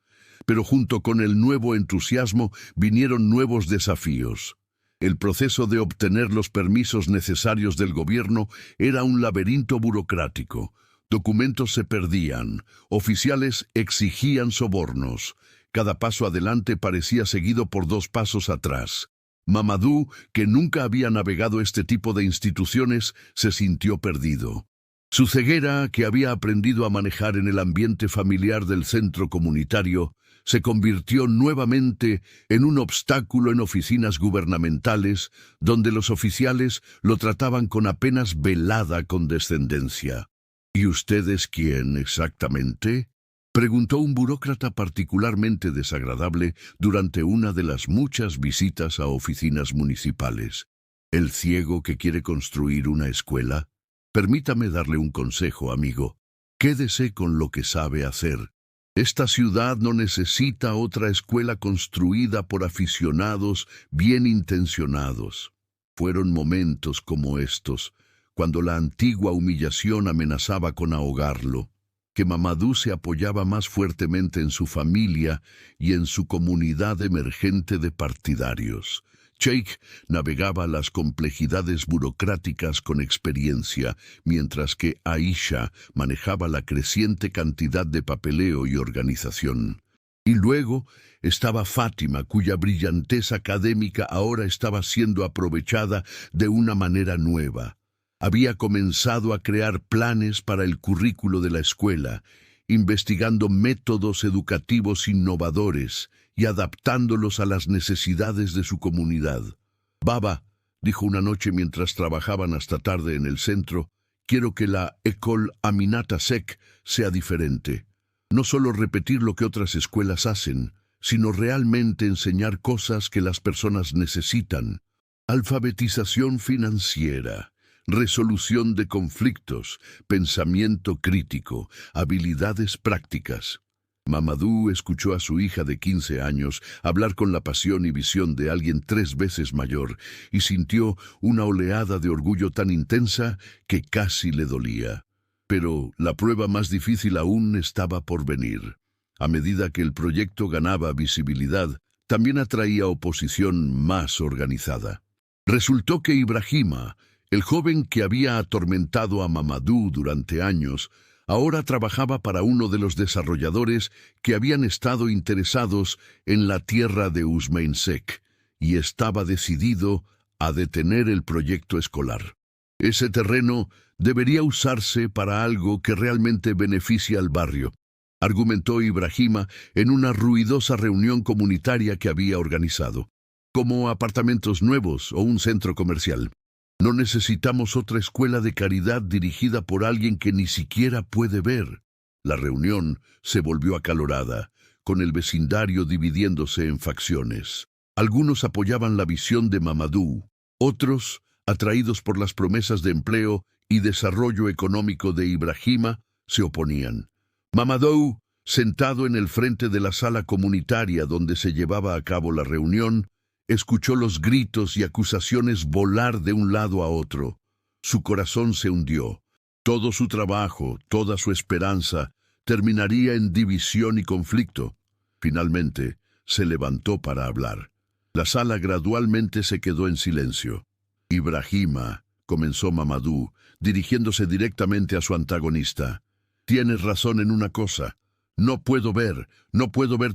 Pero junto con el nuevo entusiasmo vinieron nuevos desafíos. El proceso de obtener los permisos necesarios del gobierno era un laberinto burocrático. Documentos se perdían, oficiales exigían sobornos. Cada paso adelante parecía seguido por 2 pasos atrás. Mamadou, que nunca había navegado este tipo de instituciones, se sintió perdido. Su ceguera, que había aprendido a manejar en el ambiente familiar del centro comunitario, se convirtió nuevamente en un obstáculo en oficinas gubernamentales, donde los oficiales lo trataban con apenas velada condescendencia. «¿Y usted es quién exactamente?», preguntó un burócrata particularmente desagradable durante una de las muchas visitas a oficinas municipales. «¿El ciego que quiere construir una escuela? Permítame darle un consejo, amigo. Quédese con lo que sabe hacer. Esta ciudad no necesita otra escuela construida por aficionados bien intencionados». Fueron momentos como estos, cuando la antigua humillación amenazaba con ahogarlo, que Mamadou se apoyaba más fuertemente en su familia y en su comunidad emergente de partidarios. Cheikh navegaba las complejidades burocráticas con experiencia, mientras que Aisha manejaba la creciente cantidad de papeleo y organización. Y luego estaba Fátima, cuya brillantez académica ahora estaba siendo aprovechada de una manera nueva. Había comenzado a crear planes para el currículo de la escuela, investigando métodos educativos innovadores y adaptándolos a las necesidades de su comunidad. «Baba», dijo una noche mientras trabajaban hasta tarde en el centro, «quiero que la École Aminata Seck sea diferente. No solo repetir lo que otras escuelas hacen, sino realmente enseñar cosas que las personas necesitan. Alfabetización financiera, resolución de conflictos, pensamiento crítico, habilidades prácticas». Mamadou escuchó a su hija de 15 años hablar con la pasión y visión de alguien 3 veces mayor y sintió una oleada de orgullo tan intensa que casi le dolía. Pero la prueba más difícil aún estaba por venir. A medida que el proyecto ganaba visibilidad, también atraía oposición más organizada. Resultó que Ibrahima, el joven que había atormentado a Mamadou durante años, Ahora trabajaba para uno de los desarrolladores que habían estado interesados en la tierra de Usmeinsec y estaba decidido a detener el proyecto escolar. Ese terreno debería usarse para algo que realmente beneficie al barrio, argumentó Ibrahima en una ruidosa reunión comunitaria que había organizado, como apartamentos nuevos o un centro comercial. No necesitamos otra escuela de caridad dirigida por alguien que ni siquiera puede ver. La reunión se volvió acalorada, con el vecindario dividiéndose en facciones. Algunos apoyaban la visión de Mamadou, otros, atraídos por las promesas de empleo y desarrollo económico de Ibrahima, se oponían. Mamadou, sentado en el frente de la sala comunitaria donde se llevaba a cabo la reunión, escuchó los gritos y acusaciones volar de un lado a otro. Su corazón se hundió. Todo su trabajo, toda su esperanza, terminaría en división y conflicto. Finalmente, se levantó para hablar. La sala gradualmente se quedó en silencio. Ibrahima, comenzó Mamadou, dirigiéndose directamente a su antagonista. Tienes razón en una cosa. No puedo ver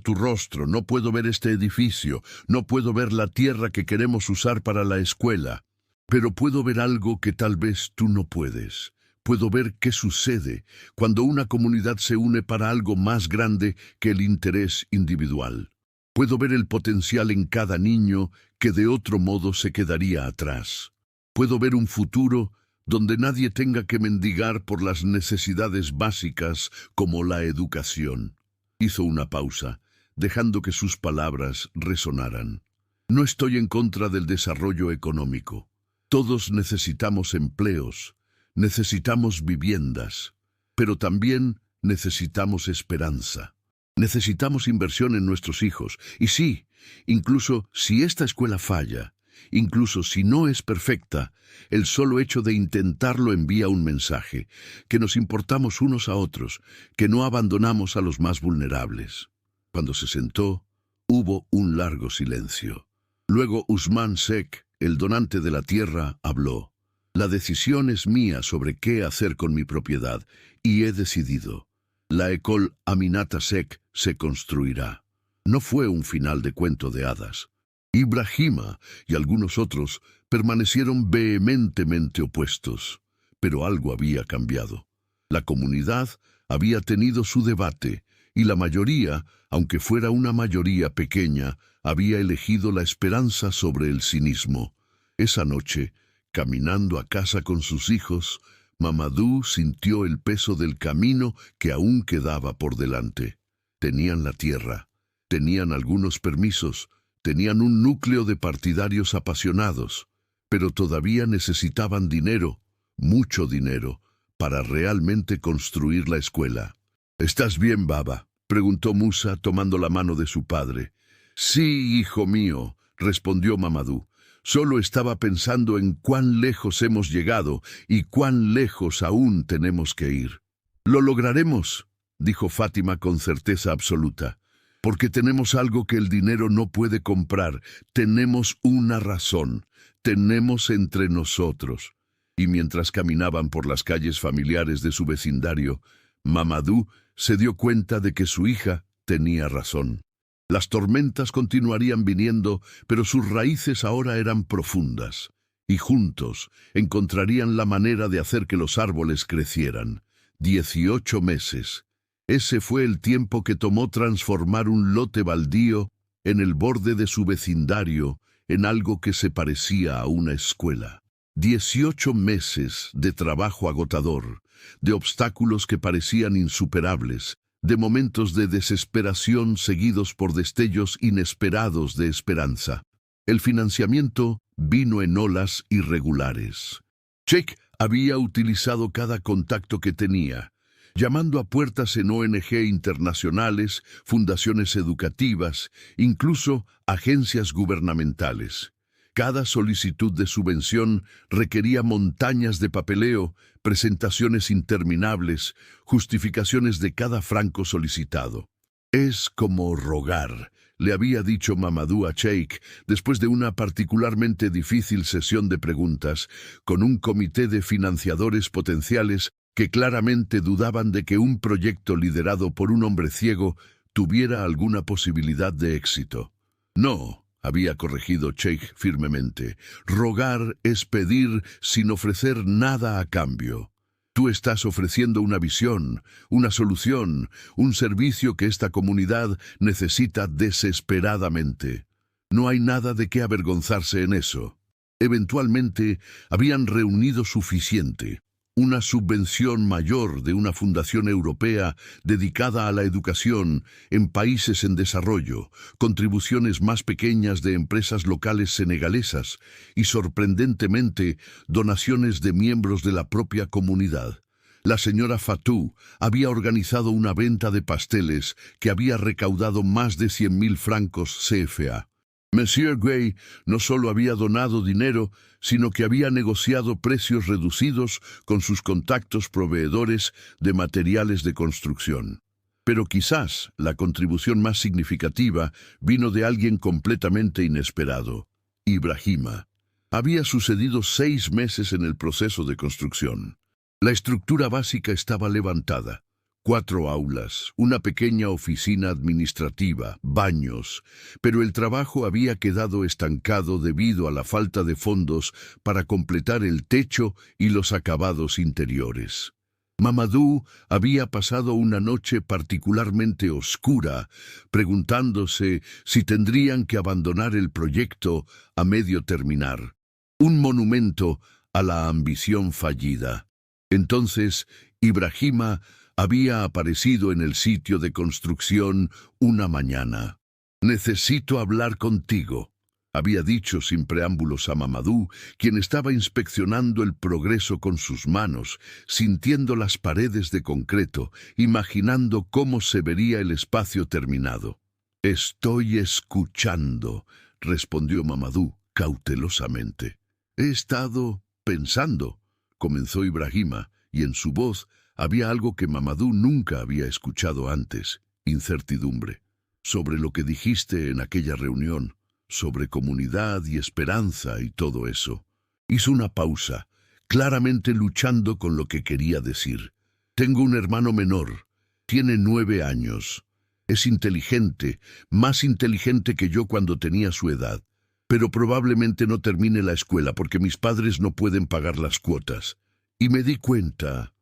tu rostro, no puedo ver este edificio, no puedo ver la tierra que queremos usar para la escuela. Pero puedo ver algo que tal vez tú no puedes. Puedo ver qué sucede cuando una comunidad se une para algo más grande que el interés individual. Puedo ver el potencial en cada niño que de otro modo se quedaría atrás. Puedo ver un futuro donde nadie tenga que mendigar por las necesidades básicas como la educación. Hizo una pausa, dejando que sus palabras resonaran. No estoy en contra del desarrollo económico. Todos necesitamos empleos, necesitamos viviendas, pero también necesitamos esperanza. Necesitamos inversión en nuestros hijos. Y sí, incluso si esta escuela falla, incluso si no es perfecta, el solo hecho de intentarlo envía un mensaje, que nos importamos unos a otros, que no abandonamos a los más vulnerables. Cuando se sentó, hubo un largo silencio. Luego Usmeinsec, el donante de la tierra, habló. La decisión es mía sobre qué hacer con mi propiedad, y he decidido. La École Aminata Sec se construirá. No fue un final de cuento de hadas. Ibrahima y algunos otros permanecieron vehementemente opuestos, pero algo había cambiado. La comunidad había tenido su debate y la mayoría, aunque fuera una mayoría pequeña, había elegido la esperanza sobre el cinismo. Esa noche, caminando a casa con sus hijos, Mamadou sintió el peso del camino que aún quedaba por delante. Tenían la tierra, tenían algunos permisos, tenían un núcleo de partidarios apasionados, pero todavía necesitaban dinero, mucho dinero, para realmente construir la escuela. ¿Estás bien, Baba?, preguntó Musa tomando la mano de su padre. Sí, hijo mío, respondió Mamadou. Solo estaba pensando en cuán lejos hemos llegado y cuán lejos aún tenemos que ir. Lo lograremos, dijo Fátima con certeza absoluta. Porque tenemos algo que el dinero no puede comprar. Tenemos una razón. Tenemos entre nosotros. Y mientras caminaban por las calles familiares de su vecindario, Mamadou se dio cuenta de que su hija tenía razón. Las tormentas continuarían viniendo, pero sus raíces ahora eran profundas. Y juntos encontrarían la manera de hacer que los árboles crecieran. 18 meses. Ese fue el tiempo que tomó transformar un lote baldío en el borde de su vecindario en algo que se parecía a una escuela. 18 meses de trabajo agotador, de obstáculos que parecían insuperables, de momentos de desesperación seguidos por destellos inesperados de esperanza. El financiamiento vino en olas irregulares. Sheikh había utilizado cada contacto que tenía, llamando a puertas en ONG internacionales, fundaciones educativas, incluso agencias gubernamentales. Cada solicitud de subvención requería montañas de papeleo, presentaciones interminables, justificaciones de cada franco solicitado. Es como rogar, le había dicho Mamadou a Sheikh después de una particularmente difícil sesión de preguntas con un comité de financiadores potenciales que claramente dudaban de que un proyecto liderado por un hombre ciego tuviera alguna posibilidad de éxito. No, había corregido Cheikh firmemente. Rogar es pedir sin ofrecer nada a cambio. Tú estás ofreciendo una visión, una solución, un servicio que esta comunidad necesita desesperadamente. No hay nada de qué avergonzarse en eso. Eventualmente habían reunido suficiente. Una subvención mayor de una fundación europea dedicada a la educación en países en desarrollo, contribuciones más pequeñas de empresas locales senegalesas y, sorprendentemente, donaciones de miembros de la propia comunidad. La señora Fatou había organizado una venta de pasteles que había recaudado más de 100.000 francos CFA. Monsieur Gray no solo había donado dinero, sino que había negociado precios reducidos con sus contactos proveedores de materiales de construcción. Pero quizás la contribución más significativa vino de alguien completamente inesperado: Ibrahima. Había sucedido 6 meses en el proceso de construcción. La estructura básica estaba levantada. 4 aulas, una pequeña oficina administrativa, baños, pero el trabajo había quedado estancado debido a la falta de fondos para completar el techo y los acabados interiores. Mamadou había pasado una noche particularmente oscura, preguntándose si tendrían que abandonar el proyecto a medio terminar. Un monumento a la ambición fallida. Entonces, Ibrahima había aparecido en el sitio de construcción una mañana. «Necesito hablar contigo», había dicho sin preámbulos a Mamadou, quien estaba inspeccionando el progreso con sus manos, sintiendo las paredes de concreto, imaginando cómo se vería el espacio terminado. «Estoy escuchando», respondió Mamadou cautelosamente. «He estado pensando», comenzó Ibrahima, y en su voz había algo que Mamadou nunca había escuchado antes: incertidumbre. «Sobre lo que dijiste en aquella reunión, sobre comunidad y esperanza y todo eso». Hizo una pausa, claramente luchando con lo que quería decir. «Tengo un hermano menor. Tiene 9 años. Es inteligente, más inteligente que yo cuando tenía su edad. Pero probablemente no termine la escuela porque mis padres no pueden pagar las cuotas. Y me di cuenta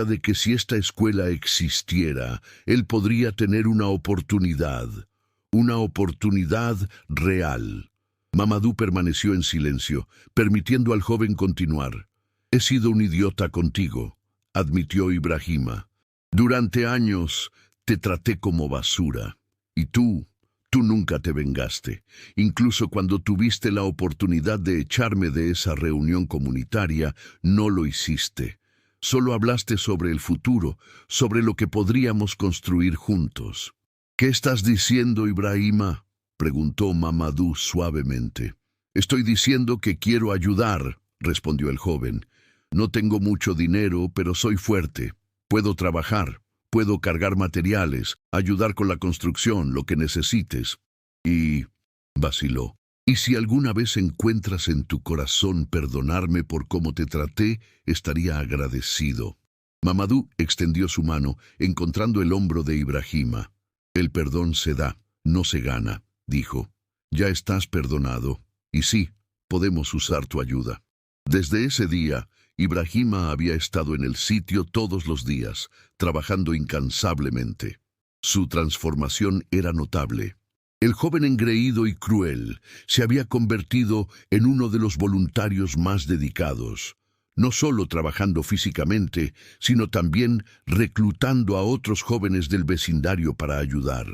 de que si esta escuela existiera, él podría tener una oportunidad real». Mamadou permaneció en silencio, permitiendo al joven continuar. «He sido un idiota contigo», admitió Ibrahima. «Durante años te traté como basura. Y tú nunca te vengaste. Incluso cuando tuviste la oportunidad de echarme de esa reunión comunitaria, no lo hiciste. Solo hablaste sobre el futuro, sobre lo que podríamos construir juntos». «¿Qué estás diciendo, Ibrahima?», preguntó Mamadou suavemente. «Estoy diciendo que quiero ayudar», respondió el joven. «No tengo mucho dinero, pero soy fuerte. Puedo trabajar, puedo cargar materiales, ayudar con la construcción, lo que necesites». Y vaciló. «Y si alguna vez encuentras en tu corazón perdonarme por cómo te traté, estaría agradecido». Mamadou extendió su mano, encontrando el hombro de Ibrahima. «El perdón se da, no se gana», dijo. «Ya estás perdonado. Y sí, podemos usar tu ayuda». Desde ese día, Ibrahima había estado en el sitio todos los días, trabajando incansablemente. Su transformación era notable. El joven engreído y cruel se había convertido en uno de los voluntarios más dedicados, no solo trabajando físicamente, sino también reclutando a otros jóvenes del vecindario para ayudar.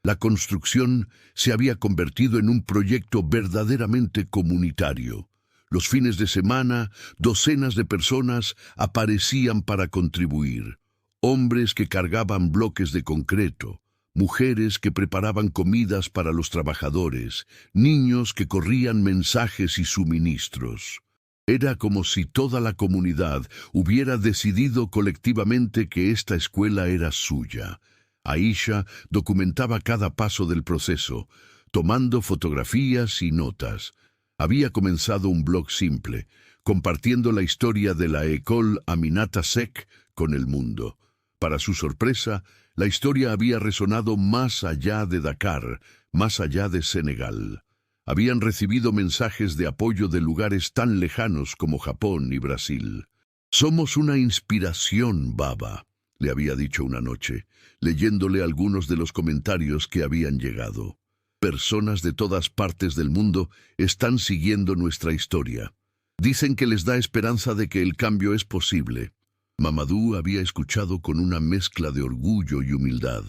La construcción se había convertido en un proyecto verdaderamente comunitario. Los fines de semana, docenas de personas aparecían para contribuir. Hombres que cargaban bloques de concreto, mujeres que preparaban comidas para los trabajadores, niños que corrían mensajes y suministros. Era como si toda la comunidad hubiera decidido colectivamente que esta escuela era suya. Aisha documentaba cada paso del proceso, tomando fotografías y notas. Había comenzado un blog simple, compartiendo la historia de la École Aminata Seck con el mundo. Para su sorpresa, la historia había resonado más allá de Dakar, más allá de Senegal. Habían recibido mensajes de apoyo de lugares tan lejanos como Japón y Brasil. «Somos una inspiración, Baba», le había dicho una noche, leyéndole algunos de los comentarios que habían llegado. «Personas de todas partes del mundo están siguiendo nuestra historia. Dicen que les da esperanza de que el cambio es posible». Mamadou había escuchado con una mezcla de orgullo y humildad.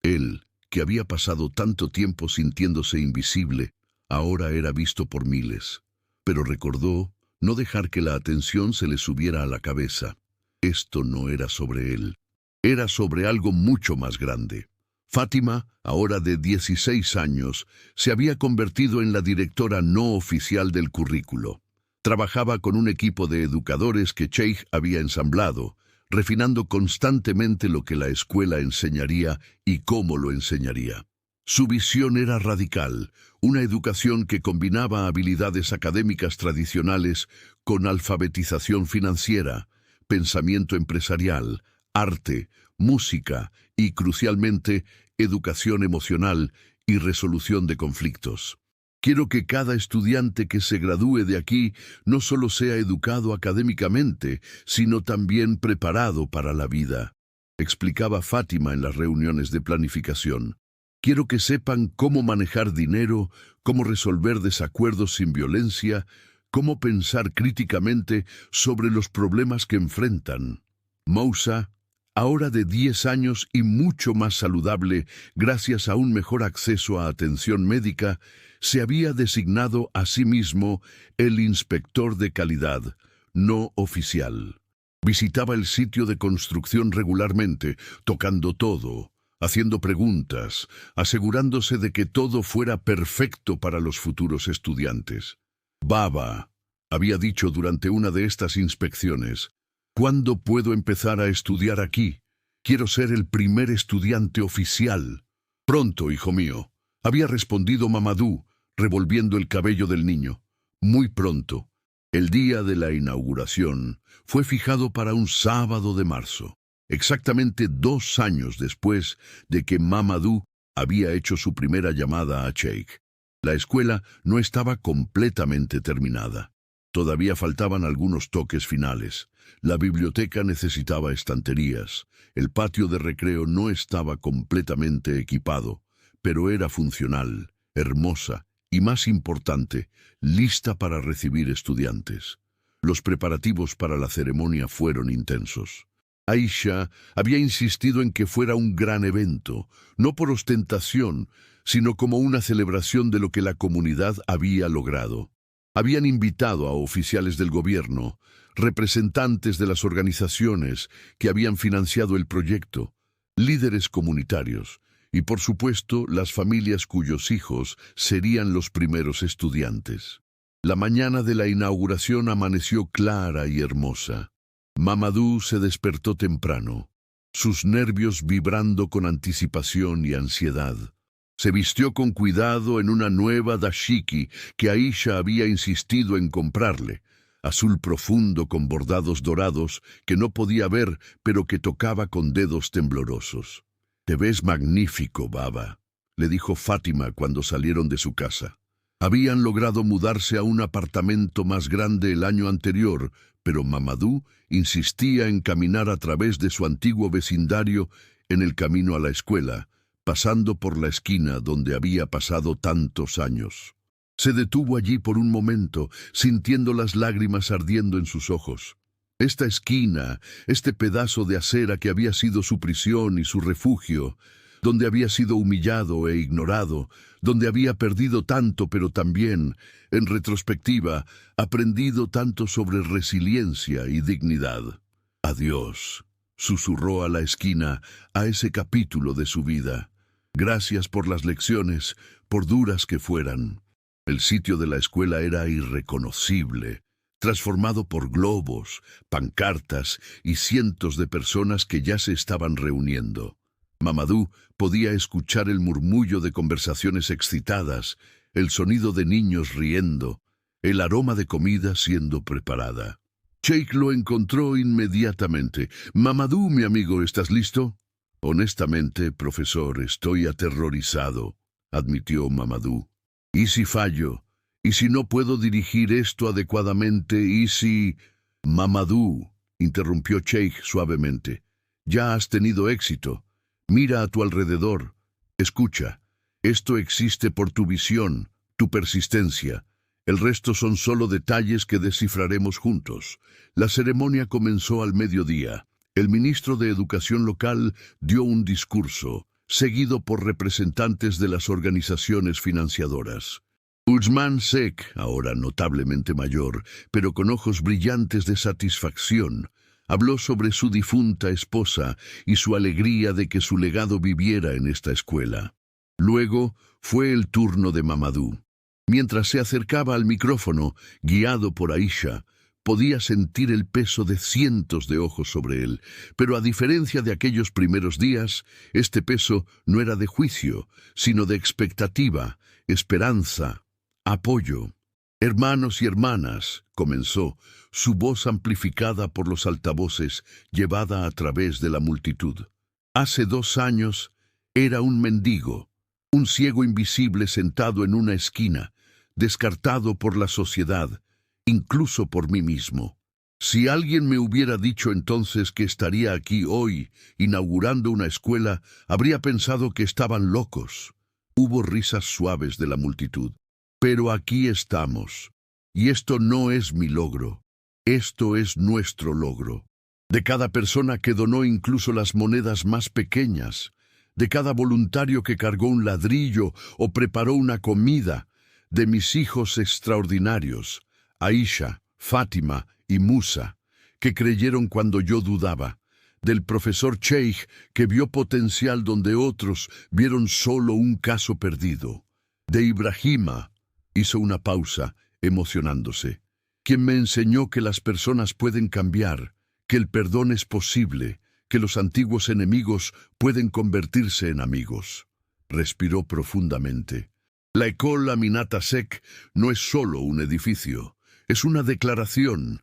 Él, que había pasado tanto tiempo sintiéndose invisible, ahora era visto por miles. Pero recordó no dejar que la atención se le subiera a la cabeza. Esto no era sobre él. Era sobre algo mucho más grande. Fátima, ahora de 16 años, se había convertido en la directora no oficial del currículo. Trabajaba con un equipo de educadores que Cheikh había ensamblado, refinando constantemente lo que la escuela enseñaría y cómo lo enseñaría. Su visión era radical, una educación que combinaba habilidades académicas tradicionales con alfabetización financiera, pensamiento empresarial, arte, música y, crucialmente, educación emocional y resolución de conflictos. «Quiero que cada estudiante que se gradúe de aquí no solo sea educado académicamente, sino también preparado para la vida», explicaba Fátima en las reuniones de planificación. «Quiero que sepan cómo manejar dinero, cómo resolver desacuerdos sin violencia, cómo pensar críticamente sobre los problemas que enfrentan». Moussa, ahora de 10 años y mucho más saludable gracias a un mejor acceso a atención médica, se había designado a sí mismo el inspector de calidad, no oficial. Visitaba el sitio de construcción regularmente, tocando todo, haciendo preguntas, asegurándose de que todo fuera perfecto para los futuros estudiantes. «Baba», había dicho durante una de estas inspecciones, «¿cuándo puedo empezar a estudiar aquí? Quiero ser el primer estudiante oficial». «Pronto, hijo mío», había respondido Mamadou, revolviendo el cabello del niño. «Muy pronto». El día de la inauguración fue fijado para un sábado de marzo, exactamente 2 años después de que Mamadou había hecho su primera llamada a Cheikh. La escuela no estaba completamente terminada. Todavía faltaban algunos toques finales. La biblioteca necesitaba estanterías. El patio de recreo no estaba completamente equipado, pero era funcional, hermosa y, más importante, lista para recibir estudiantes. Los preparativos para la ceremonia fueron intensos. Aisha había insistido en que fuera un gran evento, no por ostentación, sino como una celebración de lo que la comunidad había logrado. Habían invitado a oficiales del gobierno, representantes de las organizaciones que habían financiado el proyecto, líderes comunitarios y, por supuesto, las familias cuyos hijos serían los primeros estudiantes. La mañana de la inauguración amaneció clara y hermosa. Mamadou se despertó temprano, sus nervios vibrando con anticipación y ansiedad. Se vistió con cuidado en una nueva dashiki que Aisha había insistido en comprarle, azul profundo con bordados dorados que no podía ver pero que tocaba con dedos temblorosos. «Te ves magnífico, Baba», le dijo Fátima cuando salieron de su casa. Habían logrado mudarse a un apartamento más grande el año anterior, pero Mamadou insistía en caminar a través de su antiguo vecindario en el camino a la escuela, pasando por la esquina donde había pasado tantos años. Se detuvo allí por un momento, sintiendo las lágrimas ardiendo en sus ojos. Esta esquina, este pedazo de acera que había sido su prisión y su refugio, donde había sido humillado e ignorado, donde había perdido tanto, pero también, en retrospectiva, aprendido tanto sobre resiliencia y dignidad. «Adiós», susurró a la esquina, a ese capítulo de su vida. «Gracias por las lecciones, por duras que fueran». El sitio de la escuela era irreconocible, transformado por globos, pancartas y cientos de personas que ya se estaban reuniendo. Mamadou podía escuchar el murmullo de conversaciones excitadas, el sonido de niños riendo, el aroma de comida siendo preparada. Sheikh lo encontró inmediatamente. «Mamadou, mi amigo, ¿estás listo?» «Honestamente, profesor, estoy aterrorizado», admitió Mamadou. «¿Y si fallo? ¿Y si no puedo dirigir esto adecuadamente? ¿Y si...» «Mamadou», interrumpió Sheikh suavemente, «ya has tenido éxito. Mira a tu alrededor. Escucha. Esto existe por tu visión, tu persistencia. El resto son solo detalles que descifraremos juntos». La ceremonia comenzó al mediodía. El ministro de Educación local dio un discurso, seguido por representantes de las organizaciones financiadoras. Usman Sek, ahora notablemente mayor, pero con ojos brillantes de satisfacción, habló sobre su difunta esposa y su alegría de que su legado viviera en esta escuela. Luego fue el turno de Mamadou. Mientras se acercaba al micrófono, guiado por Aisha, podía sentir el peso de cientos de ojos sobre él, pero a diferencia de aquellos primeros días, este peso no era de juicio, sino de expectativa, esperanza, apoyo. «Hermanos y hermanas», comenzó, su voz amplificada por los altavoces, llevada a través de la multitud. «Hace 2 años era un mendigo, un ciego invisible sentado en una esquina, descartado por la sociedad, incluso por mí mismo. Si alguien me hubiera dicho entonces que estaría aquí hoy, inaugurando una escuela, habría pensado que estaban locos». Hubo risas suaves de la multitud. «Pero aquí estamos. Y esto no es mi logro. Esto es nuestro logro. De cada persona que donó incluso las monedas más pequeñas, de cada voluntario que cargó un ladrillo o preparó una comida, de mis hijos extraordinarios, Aisha, Fátima y Musa, que creyeron cuando yo dudaba, del profesor Sheikh, que vio potencial donde otros vieron solo un caso perdido, de Ibrahima», hizo una pausa, emocionándose, «quien me enseñó que las personas pueden cambiar, que el perdón es posible, que los antiguos enemigos pueden convertirse en amigos». Respiró profundamente. La École Aminata Sek no es solo un edificio, es una declaración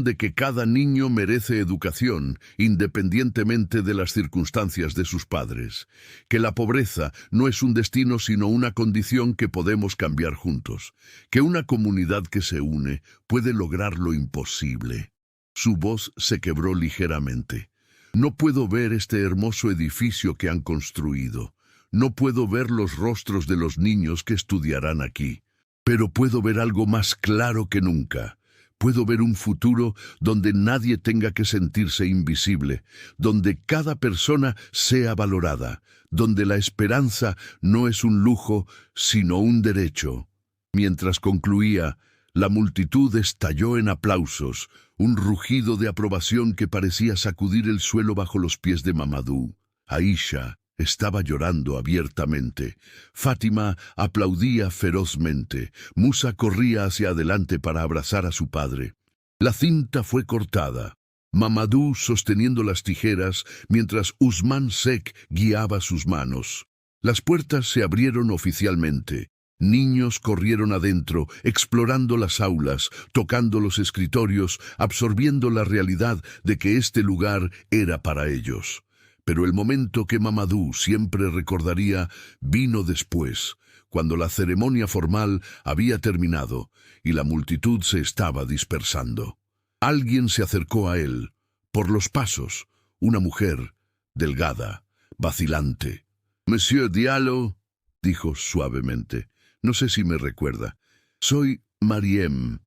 de que cada niño merece educación, independientemente de las circunstancias de sus padres, que la pobreza no es un destino sino una condición que podemos cambiar juntos, que una comunidad que se une puede lograr lo imposible. Su voz se quebró ligeramente. «No puedo ver este hermoso edificio que han construido. No puedo ver los rostros de los niños que estudiarán aquí. Pero puedo ver algo más claro que nunca. Puedo ver un futuro donde nadie tenga que sentirse invisible, donde cada persona sea valorada, donde la esperanza no es un lujo, sino un derecho». Mientras concluía, la multitud estalló en aplausos, un rugido de aprobación que parecía sacudir el suelo bajo los pies de Mamadou. Aisha estaba llorando abiertamente. Fátima aplaudía ferozmente. Musa corría hacia adelante para abrazar a su padre. La cinta fue cortada. Mamadou sosteniendo las tijeras mientras Usman Sek guiaba sus manos. Las puertas se abrieron oficialmente. Niños corrieron adentro, explorando las aulas, tocando los escritorios, absorbiendo la realidad de que este lugar era para ellos. Pero el momento que Mamadou siempre recordaría vino después, cuando la ceremonia formal había terminado y la multitud se estaba dispersando. Alguien se acercó a él, por los pasos, una mujer, delgada, vacilante. «Monsieur Diallo», dijo suavemente, «no sé si me recuerda. Soy Mariem.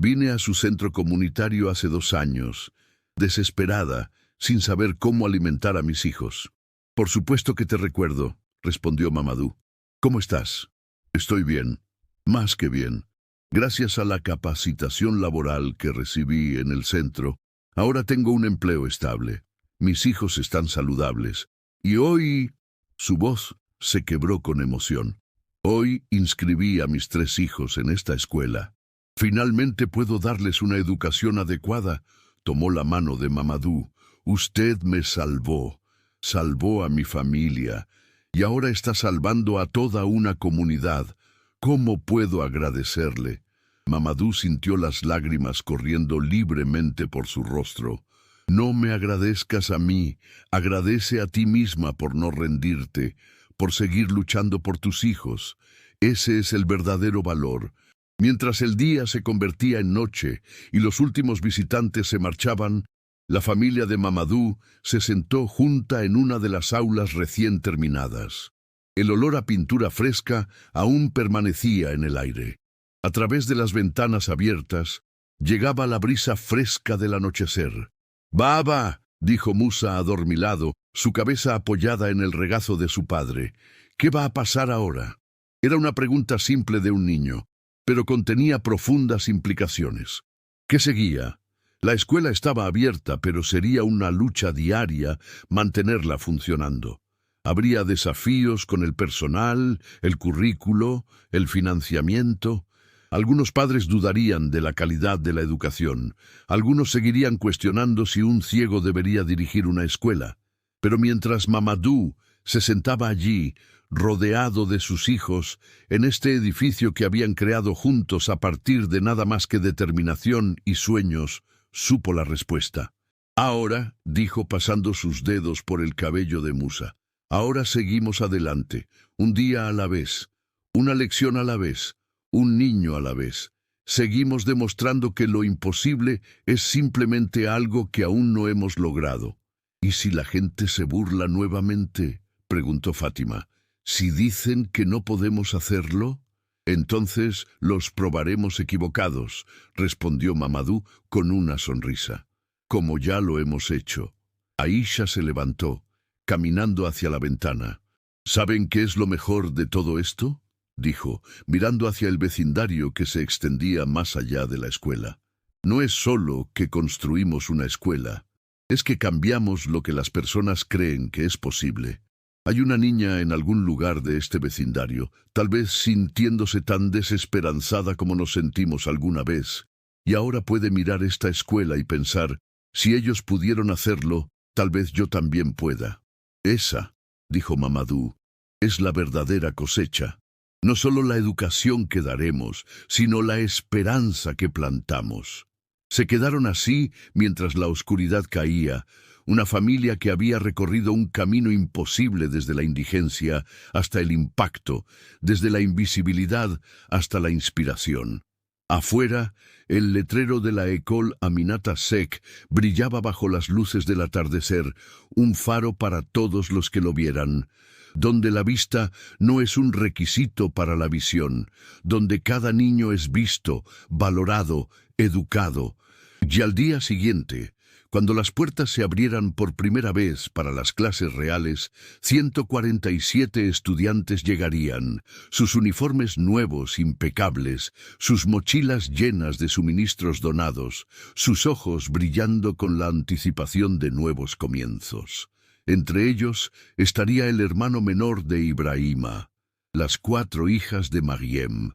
Vine a su centro comunitario hace 2 años, desesperada, sin saber cómo alimentar a mis hijos». «Por supuesto que te recuerdo», respondió Mamadou. «¿Cómo estás?» «Estoy bien, más que bien. Gracias a la capacitación laboral que recibí en el centro, ahora tengo un empleo estable. Mis hijos están saludables. Y hoy...» Su voz se quebró con emoción. «Hoy inscribí a mis 3 hijos en esta escuela. Finalmente puedo darles una educación adecuada». Tomó la mano de Mamadou. «Usted me salvó, salvó a mi familia, y ahora está salvando a toda una comunidad. ¿Cómo puedo agradecerle? Mamadou sintió las lágrimas corriendo libremente por su rostro. No me agradezcas a mí, agradece a ti misma por no rendirte, por seguir luchando por tus hijos. Ese es el verdadero valor. Mientras el día se convertía en noche y los últimos visitantes se marchaban, la familia de Mamadou se sentó junta en una de las aulas recién terminadas. El olor a pintura fresca aún permanecía en el aire. A través de las ventanas abiertas, llegaba la brisa fresca del anochecer. «Baba», dijo Musa adormilado, su cabeza apoyada en el regazo de su padre. «¿Qué va a pasar ahora?» Era una pregunta simple de un niño, pero contenía profundas implicaciones. ¿Qué seguía? La escuela estaba abierta, pero sería una lucha diaria mantenerla funcionando. Habría desafíos con el personal, el currículo, el financiamiento. Algunos padres dudarían de la calidad de la educación. Algunos seguirían cuestionando si un ciego debería dirigir una escuela. Pero mientras Mamadou se sentaba allí, rodeado de sus hijos, en este edificio que habían creado juntos a partir de nada más que determinación y sueños, supo la respuesta. «Ahora», dijo pasando sus dedos por el cabello de Musa, «ahora seguimos adelante, un día a la vez, una lección a la vez, un niño a la vez. Seguimos demostrando que lo imposible es simplemente algo que aún no hemos logrado». «¿Y si la gente se burla nuevamente?», preguntó Fátima. «Si dicen que no podemos hacerlo, entonces los probaremos equivocados», respondió Mamadou con una sonrisa. «Como ya lo hemos hecho». Aisha se levantó, caminando hacia la ventana. «¿Saben qué es lo mejor de todo esto?», dijo, mirando hacia el vecindario que se extendía más allá de la escuela. «No es solo que construimos una escuela, es que cambiamos lo que las personas creen que es posible. Hay una niña en algún lugar de este vecindario, tal vez sintiéndose tan desesperanzada como nos sentimos alguna vez, y ahora puede mirar esta escuela y pensar, si ellos pudieron hacerlo, tal vez yo también pueda. Esa», dijo Mamadou, «es la verdadera cosecha. No solo la educación que daremos, sino la esperanza que plantamos». Se quedaron así mientras la oscuridad caía, una familia que había recorrido un camino imposible desde la indigencia hasta el impacto, desde la invisibilidad hasta la inspiración. Afuera, el letrero de la École Aminata Seck brillaba bajo las luces del atardecer, un faro para todos los que lo vieran, donde la vista no es un requisito para la visión, donde cada niño es visto, valorado, educado. Y al día siguiente, cuando las puertas se abrieran por primera vez para las clases reales, 147 estudiantes llegarían, sus uniformes nuevos, impecables, sus mochilas llenas de suministros donados, sus ojos brillando con la anticipación de nuevos comienzos. Entre ellos estaría el hermano menor de Ibrahima, las 4 hijas de Mariem,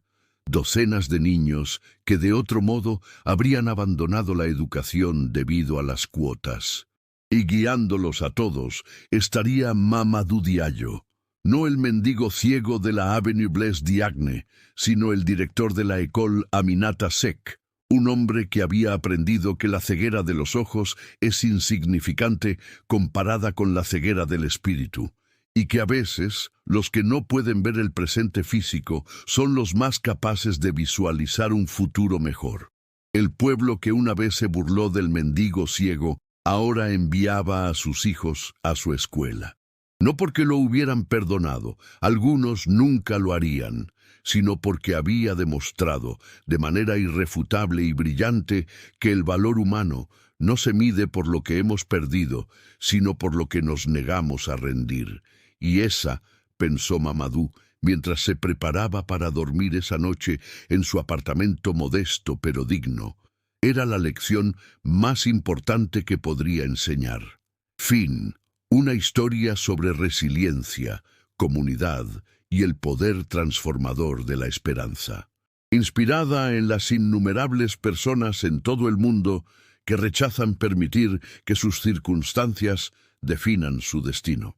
docenas de niños que de otro modo habrían abandonado la educación debido a las cuotas. Y guiándolos a todos estaría Mamadou Diallo, no el mendigo ciego de la Avenue Blaise Diagne, sino el director de la École Aminata Seck, un hombre que había aprendido que la ceguera de los ojos es insignificante comparada con la ceguera del espíritu, y que a veces los que no pueden ver el presente físico son los más capaces de visualizar un futuro mejor. El pueblo que una vez se burló del mendigo ciego, ahora enviaba a sus hijos a su escuela. No porque lo hubieran perdonado, algunos nunca lo harían, sino porque había demostrado, de manera irrefutable y brillante, que el valor humano no se mide por lo que hemos perdido, sino por lo que nos negamos a rendir. Y esa, pensó Mamadou, mientras se preparaba para dormir esa noche en su apartamento modesto pero digno, era la lección más importante que podría enseñar. Fin. Una historia sobre resiliencia, comunidad y el poder transformador de la esperanza. Inspirada en las innumerables personas en todo el mundo que rechazan permitir que sus circunstancias definan su destino.